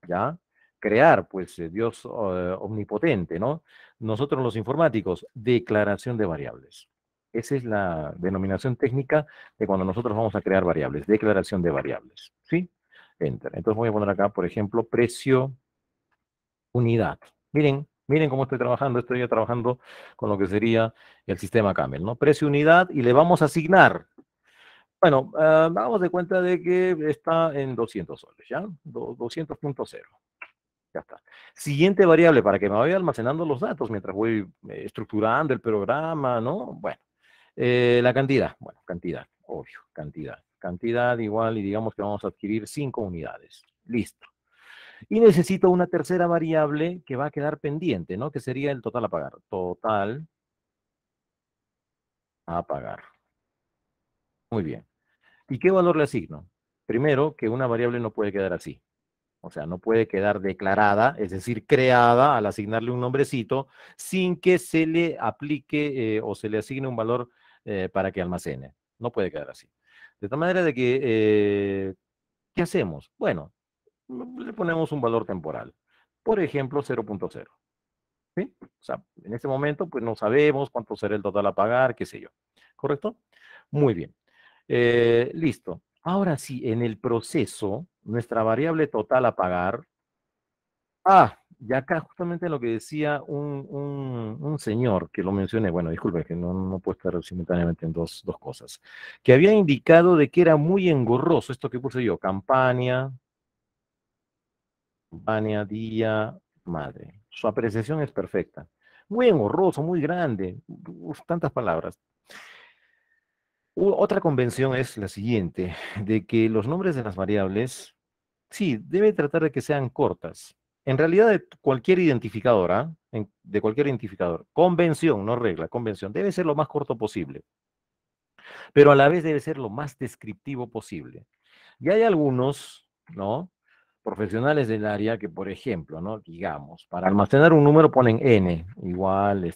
¿ya? Crear, pues Dios omnipotente, ¿no? Nosotros los informáticos, declaración de variables. Esa es la denominación técnica de cuando nosotros vamos a crear variables, declaración de variables, ¿sí? Enter. Entonces voy a poner acá, por ejemplo, precio unidad. Miren cómo estoy ya trabajando con lo que sería el sistema Camel, ¿no? Precio unidad y le vamos a asignar. Bueno, vamos de cuenta de que está en 200 soles, ¿ya? 200.0. Ya está. Siguiente variable para que me vaya almacenando los datos mientras voy estructurando el programa, ¿no? Bueno, la cantidad, bueno, cantidad, obvio, cantidad. Cantidad igual y digamos que vamos a adquirir 5 unidades. Listo. Y necesito una tercera variable que va a quedar pendiente, ¿no? Que sería el total a pagar. Total a pagar. Muy bien. ¿Y qué valor le asigno? Primero, que una variable no puede quedar así. O sea, no puede quedar declarada, es decir, creada al asignarle un nombrecito sin que se le aplique o se le asigne un valor para que almacene. No puede quedar así. De tal manera de que, ¿qué hacemos? Bueno, le ponemos un valor temporal. Por ejemplo, 0.0. ¿Sí? O sea, en este momento, pues no sabemos cuánto será el total a pagar, qué sé yo. ¿Correcto? Muy bien. Listo. Ahora sí, en el proceso, nuestra variable total a pagar. Y acá justamente lo que decía un señor que lo mencioné, bueno, disculpe que no puedo estar simultáneamente en dos cosas, que había indicado de que era muy engorroso esto que puse yo, campaña, día, madre. Su apreciación es perfecta. Muy engorroso, muy grande, tantas palabras. Otra convención es la siguiente, de que los nombres de las variables, sí, debe tratar de que sean cortas. En realidad, de cualquier identificador, de cualquier identificador, convención, no regla, convención, debe ser lo más corto posible, pero a la vez debe ser lo más descriptivo posible. Y hay algunos, ¿no? Profesionales del área que, por ejemplo, ¿no? Digamos, para almacenar un número ponen n igual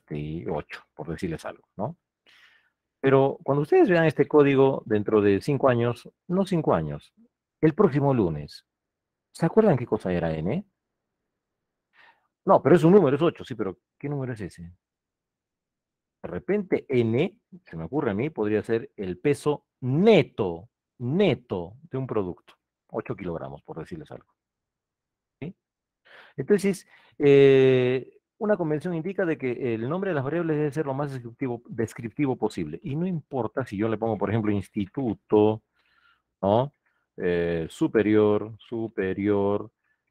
8, por decirles algo, ¿no? Pero cuando ustedes vean este código dentro de 5 años, no 5 años, el próximo lunes, ¿se acuerdan qué cosa era n? No, pero es un número, es 8, sí, pero ¿qué número es ese? De repente n, se me ocurre a mí, podría ser el peso neto de un producto. 8 kilogramos, por decirles algo. ¿Sí? Entonces, una convención indica de que el nombre de las variables debe ser lo más descriptivo posible. Y no importa si yo le pongo, por ejemplo, instituto, ¿no? Superior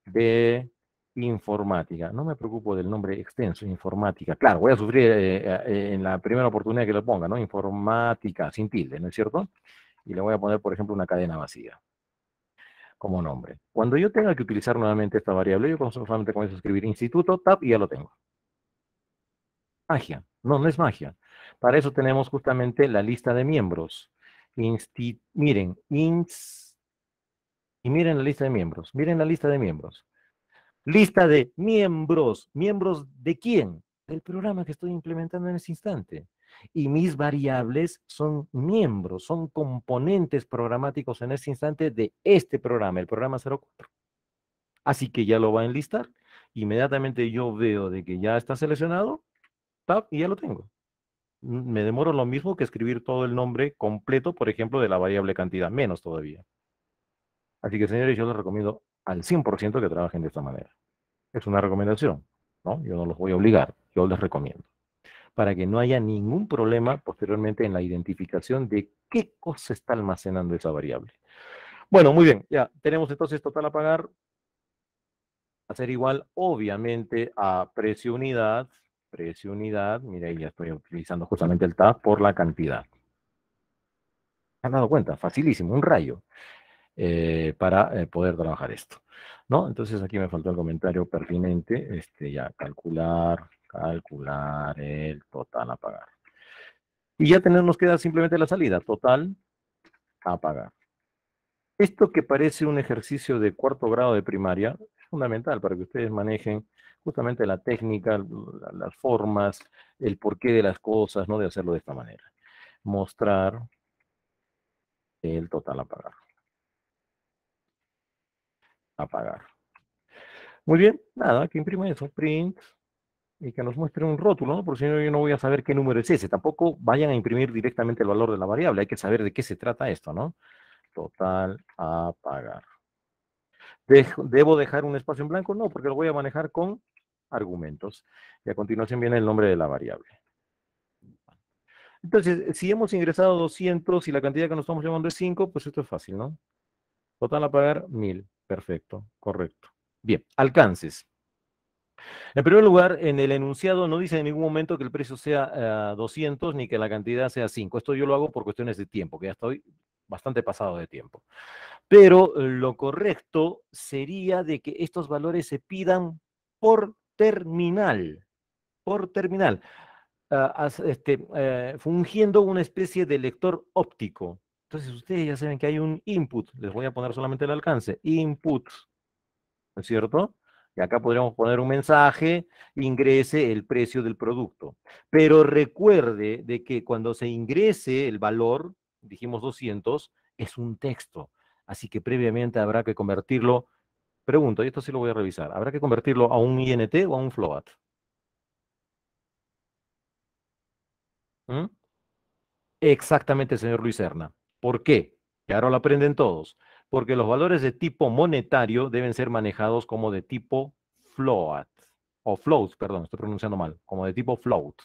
de informática. No me preocupo del nombre extenso, informática. Claro, voy a sufrir en la primera oportunidad que lo ponga, ¿no? Informática, sin tilde, ¿no es cierto? Y le voy a poner, por ejemplo, una cadena vacía como nombre. Cuando yo tenga que utilizar nuevamente esta variable, yo solamente comienzo a escribir instituto, tab, y ya lo tengo. Magia. No, no es magia. Para eso tenemos justamente la lista de miembros. Miren, y miren la lista de miembros. Miren la lista de miembros. Lista de miembros. ¿Miembros de quién? Del programa que estoy implementando en ese instante. Y mis variables son miembros, son componentes programáticos en ese instante de este programa, el programa 04. Así que ya lo va a enlistar. Inmediatamente yo veo de que ya está seleccionado, ¡tap! Y ya lo tengo. Me demoro lo mismo que escribir todo el nombre completo, por ejemplo, de la variable cantidad, menos todavía. Así que, señores, yo les recomiendo al 100% que trabajen de esta manera. Es una recomendación, ¿no? Yo no los voy a obligar, yo les recomiendo. Para que no haya ningún problema posteriormente en la identificación de qué cosa está almacenando esa variable. Bueno, muy bien, ya tenemos entonces total a pagar, a ser igual, obviamente, a precio unidad, mira, ahí ya estoy utilizando justamente el tab por la cantidad. ¿Se han dado cuenta? Facilísimo, un rayo. Para poder trabajar esto, ¿no? Entonces aquí me faltó el comentario pertinente, ya calcular el total a pagar. Y ya nos queda simplemente la salida, total a pagar. Esto que parece un ejercicio de cuarto grado de primaria es fundamental para que ustedes manejen justamente la técnica, las formas, el porqué de las cosas, ¿no? De hacerlo de esta manera. Mostrar el total a pagar. A pagar. Muy bien, nada, que imprima eso, print, y que nos muestre un rótulo, ¿no? Porque si no, yo no voy a saber qué número es ese. Tampoco vayan a imprimir directamente el valor de la variable, hay que saber de qué se trata esto, ¿no? Total a pagar. ¿Debo dejar un espacio en blanco? No, porque lo voy a manejar con argumentos. Y a continuación viene el nombre de la variable. Entonces, si hemos ingresado 200 y la cantidad que nos estamos llamando es 5, pues esto es fácil, ¿no? Total a pagar, 1000. Perfecto, correcto. Bien, alcances. En primer lugar, en el enunciado no dice en ningún momento que el precio sea 200 ni que la cantidad sea 5. Esto yo lo hago por cuestiones de tiempo, que ya estoy bastante pasado de tiempo. Pero lo correcto sería de que estos valores se pidan por terminal, por terminal, fungiendo una especie de lector óptico. Entonces ustedes ya saben que hay un input, les voy a poner solamente el alcance, input, ¿no es cierto? Y acá podríamos poner un mensaje, ingrese el precio del producto. Pero recuerde de que cuando se ingrese el valor, dijimos 200, es un texto. Así que previamente habrá que convertirlo, pregunto, y esto sí lo voy a revisar, ¿habrá que convertirlo a un INT o a un float? ¿Mm? Exactamente, señor Luis Serna. ¿Por qué? Y ahora lo aprenden todos. Porque los valores de tipo monetario deben ser manejados como de tipo float, o float, perdón, estoy pronunciando mal, como de tipo float.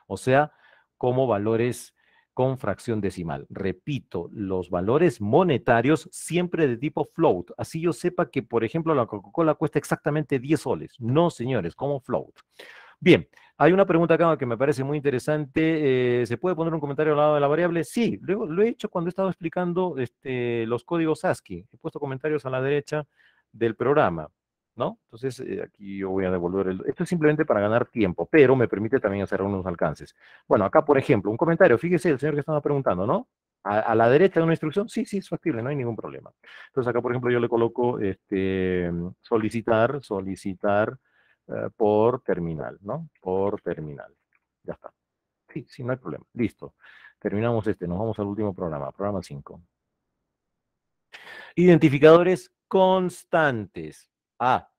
O sea, como valores con fracción decimal. Repito, los valores monetarios siempre de tipo float. Así yo sepa que, por ejemplo, la Coca-Cola cuesta exactamente 10 soles. No, señores, como float. Bien, hay una pregunta acá que me parece muy interesante. ¿Se puede poner un comentario al lado de la variable? Sí, lo he hecho cuando he estado explicando los códigos ASCII. He puesto comentarios a la derecha del programa, ¿no? Entonces, aquí yo voy a devolver el... Esto es simplemente para ganar tiempo, pero me permite también hacer unos alcances. Bueno, acá, por ejemplo, un comentario. Fíjese el señor que estaba preguntando, ¿no? A la derecha de una instrucción, sí, sí, es factible, no hay ningún problema. Entonces, acá, por ejemplo, yo le coloco solicitar por terminal, ¿no? Por terminal. Ya está. Sí, sí, no hay problema. Listo. Terminamos nos vamos al último programa, programa 5. Identificadores constantes.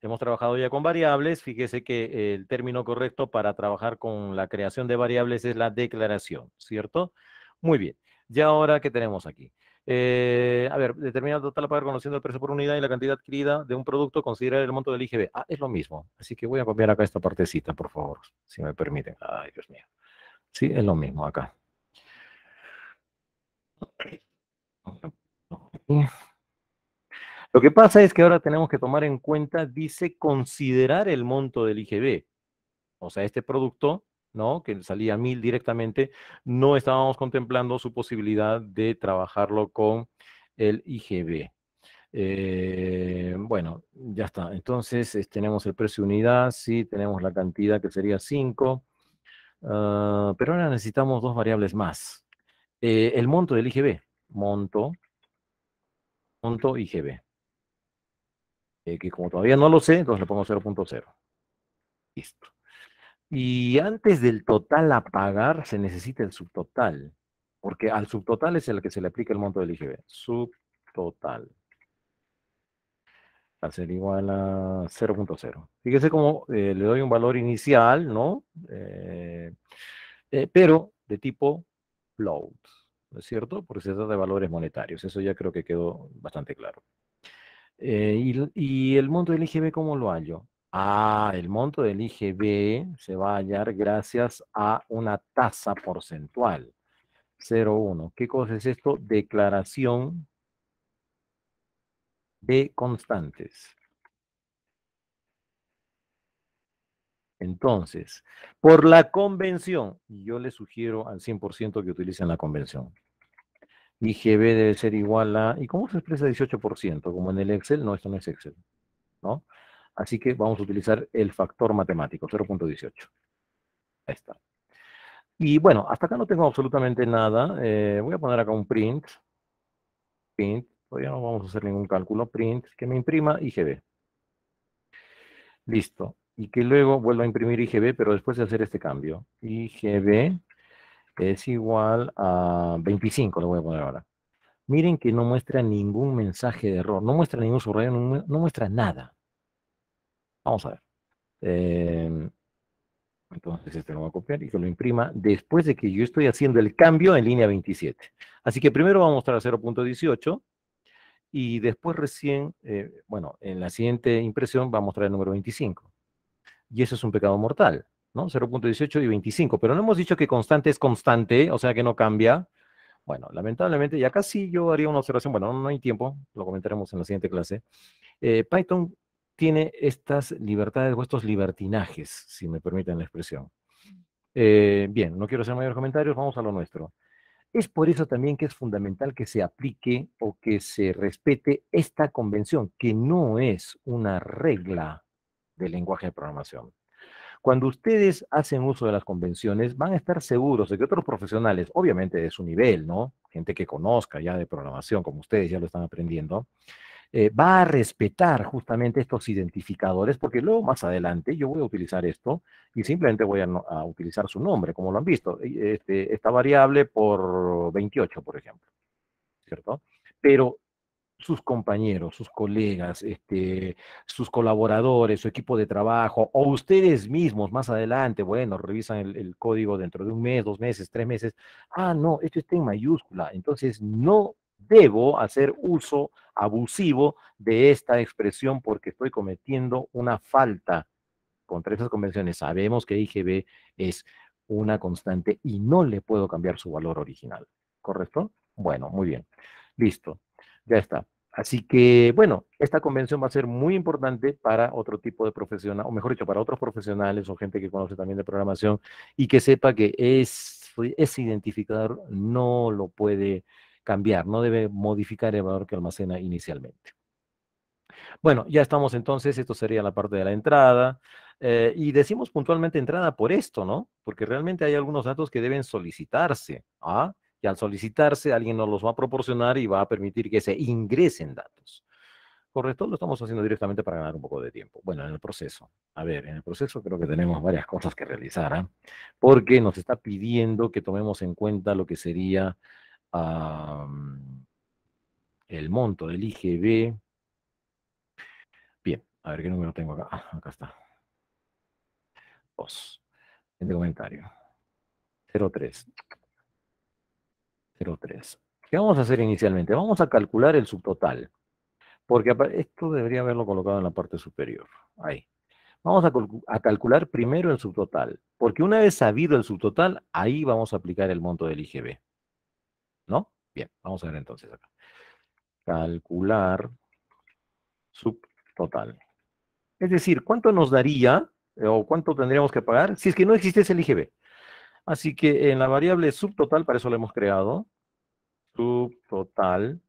Hemos trabajado ya con variables. Fíjese que el término correcto para trabajar con la creación de variables es la declaración, ¿cierto? Muy bien. Ya ahora, ¿qué tenemos aquí? A ver, determinar el total a pagar conociendo el precio por unidad y la cantidad adquirida de un producto, considerar el monto del IGB. Es lo mismo. Así que voy a copiar acá esta partecita, por favor, si me permiten. Ay, Dios mío. Sí, es lo mismo acá. Lo que pasa es que ahora tenemos que tomar en cuenta, dice, considerar el monto del IGB. O sea, este producto, ¿no? Que salía 1000 directamente, no estábamos contemplando su posibilidad de trabajarlo con el IGB. Bueno, ya está. Entonces, tenemos el precio unidad, sí, tenemos la cantidad que sería 5, pero ahora necesitamos dos variables más. El monto del IGB, monto IGB, que como todavía no lo sé, entonces le pongo 0.0. Listo. Y antes del total a pagar se necesita el subtotal, porque al subtotal es el que se le aplica el monto del IGB. Subtotal va a ser igual a 0.0. Fíjese cómo le doy un valor inicial, ¿no? Pero de tipo float, ¿no es cierto? Porque se trata de valores monetarios. Eso ya creo que quedó bastante claro. Y el monto del IGB, ¿cómo lo hallo? El monto del IGB se va a hallar gracias a una tasa porcentual. 0,1. ¿Qué cosa es esto? Declaración de constantes. Entonces, por la convención, y yo les sugiero al 100% que utilicen la convención. IGB debe ser igual a... ¿Y cómo se expresa 18%? Como en el Excel, no, esto no es Excel, ¿no? Así que vamos a utilizar el factor matemático, 0.18. Ahí está. Y bueno, hasta acá no tengo absolutamente nada. Voy a poner acá un print, todavía no vamos a hacer ningún cálculo, print, que me imprima IGB. Listo. Y que luego vuelva a imprimir IGB, pero después de hacer este cambio. IGB es igual a 25, lo voy a poner ahora. Miren que no muestra ningún mensaje de error, no muestra ningún subrayo, no muestra nada. Vamos a ver. Entonces este lo voy a copiar y que lo imprima después de que yo estoy haciendo el cambio en línea 27. Así que primero vamos a mostrar 0.18 y después recién, bueno, en la siguiente impresión va a mostrar el número 25. Y eso es un pecado mortal, ¿no? 0.18 y 25. Pero no hemos dicho que constante es constante, o sea que no cambia. Bueno, lamentablemente, y acá sí yo haría una observación, bueno, no hay tiempo, lo comentaremos en la siguiente clase. Python tiene estas libertades o estos libertinajes, si me permiten la expresión. Bien, no quiero hacer mayores comentarios, vamos a lo nuestro. Es por eso también que es fundamental que se aplique o que se respete esta convención, que no es una regla del lenguaje de programación. Cuando ustedes hacen uso de las convenciones, van a estar seguros de que otros profesionales, obviamente de su nivel, ¿no? Gente que conozca ya de programación, como ustedes ya lo están aprendiendo, va a respetar justamente estos identificadores, porque luego más adelante yo voy a utilizar esto y simplemente voy a utilizar su nombre, como lo han visto, esta variable por 28, por ejemplo, ¿cierto? Pero sus compañeros, sus colegas, sus colaboradores, su equipo de trabajo, o ustedes mismos más adelante, bueno, revisan el código dentro de un mes, 2 meses, 3 meses. Ah, no, esto está en mayúscula, entonces no debo hacer uso abusivo de esta expresión porque estoy cometiendo una falta contra esas convenciones. Sabemos que IGB es una constante y no le puedo cambiar su valor original, ¿correcto? Bueno, muy bien. Listo, ya está. Así que, bueno, esta convención va a ser muy importante para otro tipo de profesional, o mejor dicho, para otros profesionales o gente que conoce también de programación y que sepa que ese identificador no lo puede cambiar, no debe modificar el valor que almacena inicialmente. Bueno, ya estamos entonces, esto sería la parte de la entrada. Y decimos puntualmente entrada por esto, ¿no? Porque realmente hay algunos datos que deben solicitarse, ¿ah? Y al solicitarse, alguien nos los va a proporcionar y va a permitir que se ingresen datos. Correcto, lo estamos haciendo directamente para ganar un poco de tiempo. Bueno, en el proceso. A ver, en el proceso creo que tenemos varias cosas que realizar, ¿ah? Porque nos está pidiendo que tomemos en cuenta lo que sería el monto del IGB. Bien, a ver qué número tengo acá. Ah, acá está. 2. Siguiente comentario. 03. 03. ¿Qué vamos a hacer inicialmente? Vamos a calcular el subtotal, porque esto debería haberlo colocado en la parte superior. Ahí. Vamos a calcular primero el subtotal, porque una vez sabido el subtotal, ahí vamos a aplicar el monto del IGB. ¿No? Bien, vamos a ver entonces acá. Calcular subtotal. Es decir, ¿cuánto nos daría o cuánto tendríamos que pagar si es que no existiese el IGB? Así que en la variable subtotal, para eso lo hemos creado, subtotal,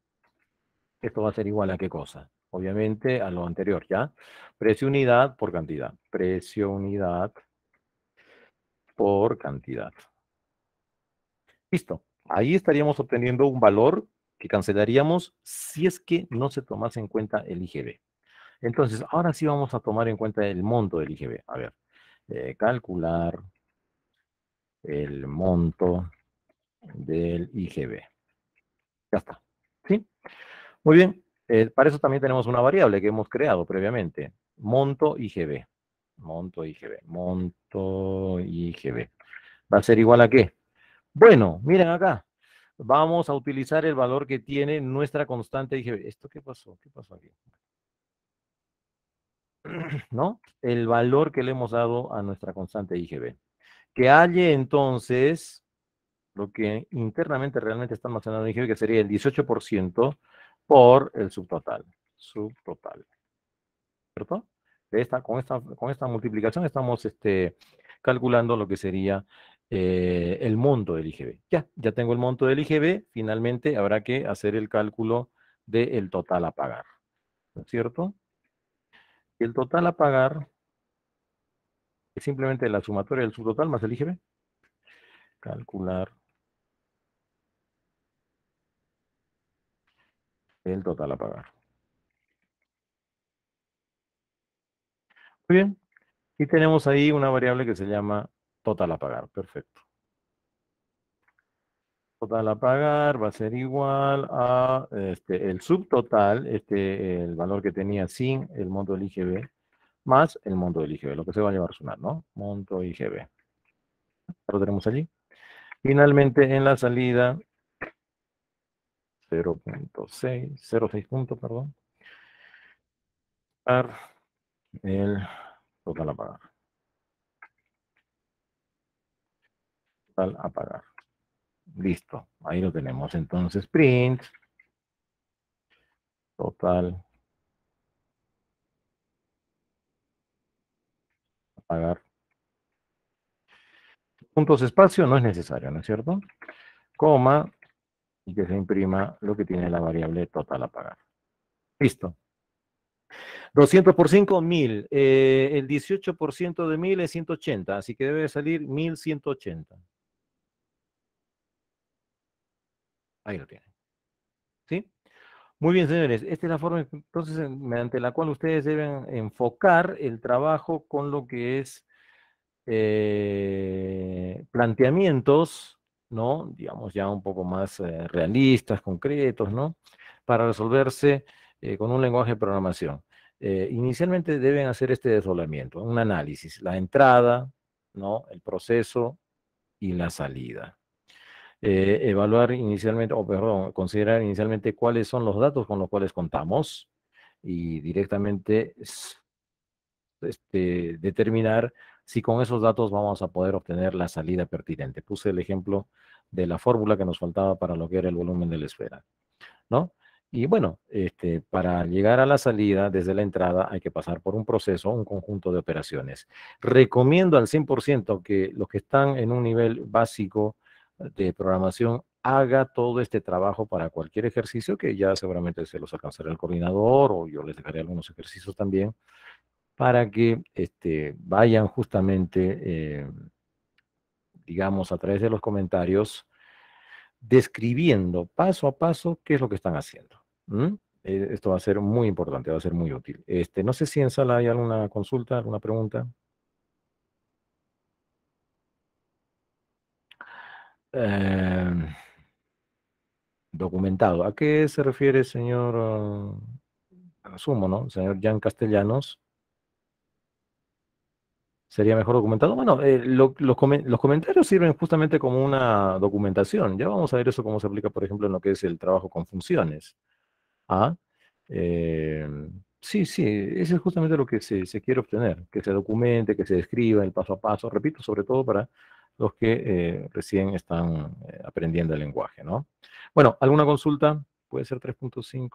esto va a ser igual a qué cosa. Obviamente a lo anterior, ¿ya? Precio unidad por cantidad. Precio unidad por cantidad. Listo. Ahí estaríamos obteniendo un valor que cancelaríamos si es que no se tomase en cuenta el IGB. Entonces, ahora sí vamos a tomar en cuenta el monto del IGB. A ver, calcular el monto del IGB. Ya está. ¿Sí? Muy bien, para eso también tenemos una variable que hemos creado previamente, monto IGB. Monto IGB. Monto IGB. ¿Va a ser igual a qué? Bueno, miren acá. Vamos a utilizar el valor que tiene nuestra constante IGB. ¿Esto qué pasó? ¿Qué pasó aquí? ¿No? El valor que le hemos dado a nuestra constante IGB. Que halle entonces lo que internamente realmente está almacenado en IGB, que sería el 18% por el subtotal. Subtotal. ¿Cierto? Con esta multiplicación estamos calculando lo que sería el monto del IGB. Ya tengo el monto del IGB, finalmente habrá que hacer el cálculo del total a pagar. ¿No es cierto? Y el total a pagar es simplemente la sumatoria del subtotal más el IGB. Calcular el total a pagar. Muy bien. Y tenemos ahí una variable que se llama total a pagar. Perfecto. Total a pagar va a ser igual a el subtotal, el valor que tenía sin el monto del IGB, más el monto del IGB, lo que se va a llevar a sumar, ¿no? Monto IGB. Lo tenemos allí. Finalmente, en la salida, 0.6 puntos, perdón, el total a pagar. Total a pagar. Listo, ahí lo tenemos. Entonces, print, total a pagar. Puntos espacio no es necesario, ¿no es cierto? Coma, y que se imprima lo que tiene la variable total a pagar. Listo. 200 por 5, 1000. El 18% de 1000 es 180, así que debe salir 1180. Ahí lo tienen. ¿Sí? Muy bien, señores. Esta es la forma, entonces, mediante la cual ustedes deben enfocar el trabajo con lo que es planteamientos, ¿no? Digamos, ya un poco más realistas, concretos, ¿no? para resolverse con un lenguaje de programación. Inicialmente deben hacer este desdoblamiento, un análisis, la entrada, ¿no? El proceso y la salida. Evaluar inicialmente, o perdón, considerar inicialmente cuáles son los datos con los cuales contamos y directamente determinar si con esos datos vamos a poder obtener la salida pertinente. Puse el ejemplo de la fórmula que nos faltaba para lo que era el volumen de la esfera, ¿no? Y bueno, para llegar a la salida desde la entrada hay que pasar por un proceso, un conjunto de operaciones. Recomiendo al 100% que los que están en un nivel básico de programación haga todo este trabajo para cualquier ejercicio que ya seguramente se los alcanzará el coordinador o yo les dejaré algunos ejercicios también para que vayan justamente, digamos, a través de los comentarios describiendo paso a paso qué es lo que están haciendo. ¿M? Esto va a ser muy importante, va a ser muy útil. No sé si en sala hay alguna consulta, alguna pregunta. Em, Documentado. ¿A qué se refiere, señor? Asumo, ¿no? Señor Jan Castellanos. ¿Sería mejor documentado? Bueno, los comentarios sirven justamente como una documentación. Ya vamos a ver eso cómo se aplica, por ejemplo, en lo que es el trabajo con funciones. ¿Ah? Eh, sí, sí, eso es justamente lo que se quiere obtener, que se documente, que se describa el paso a paso, repito, sobre todo para los que recién están aprendiendo el lenguaje, ¿no? Bueno, ¿alguna consulta? Puede ser 3.5.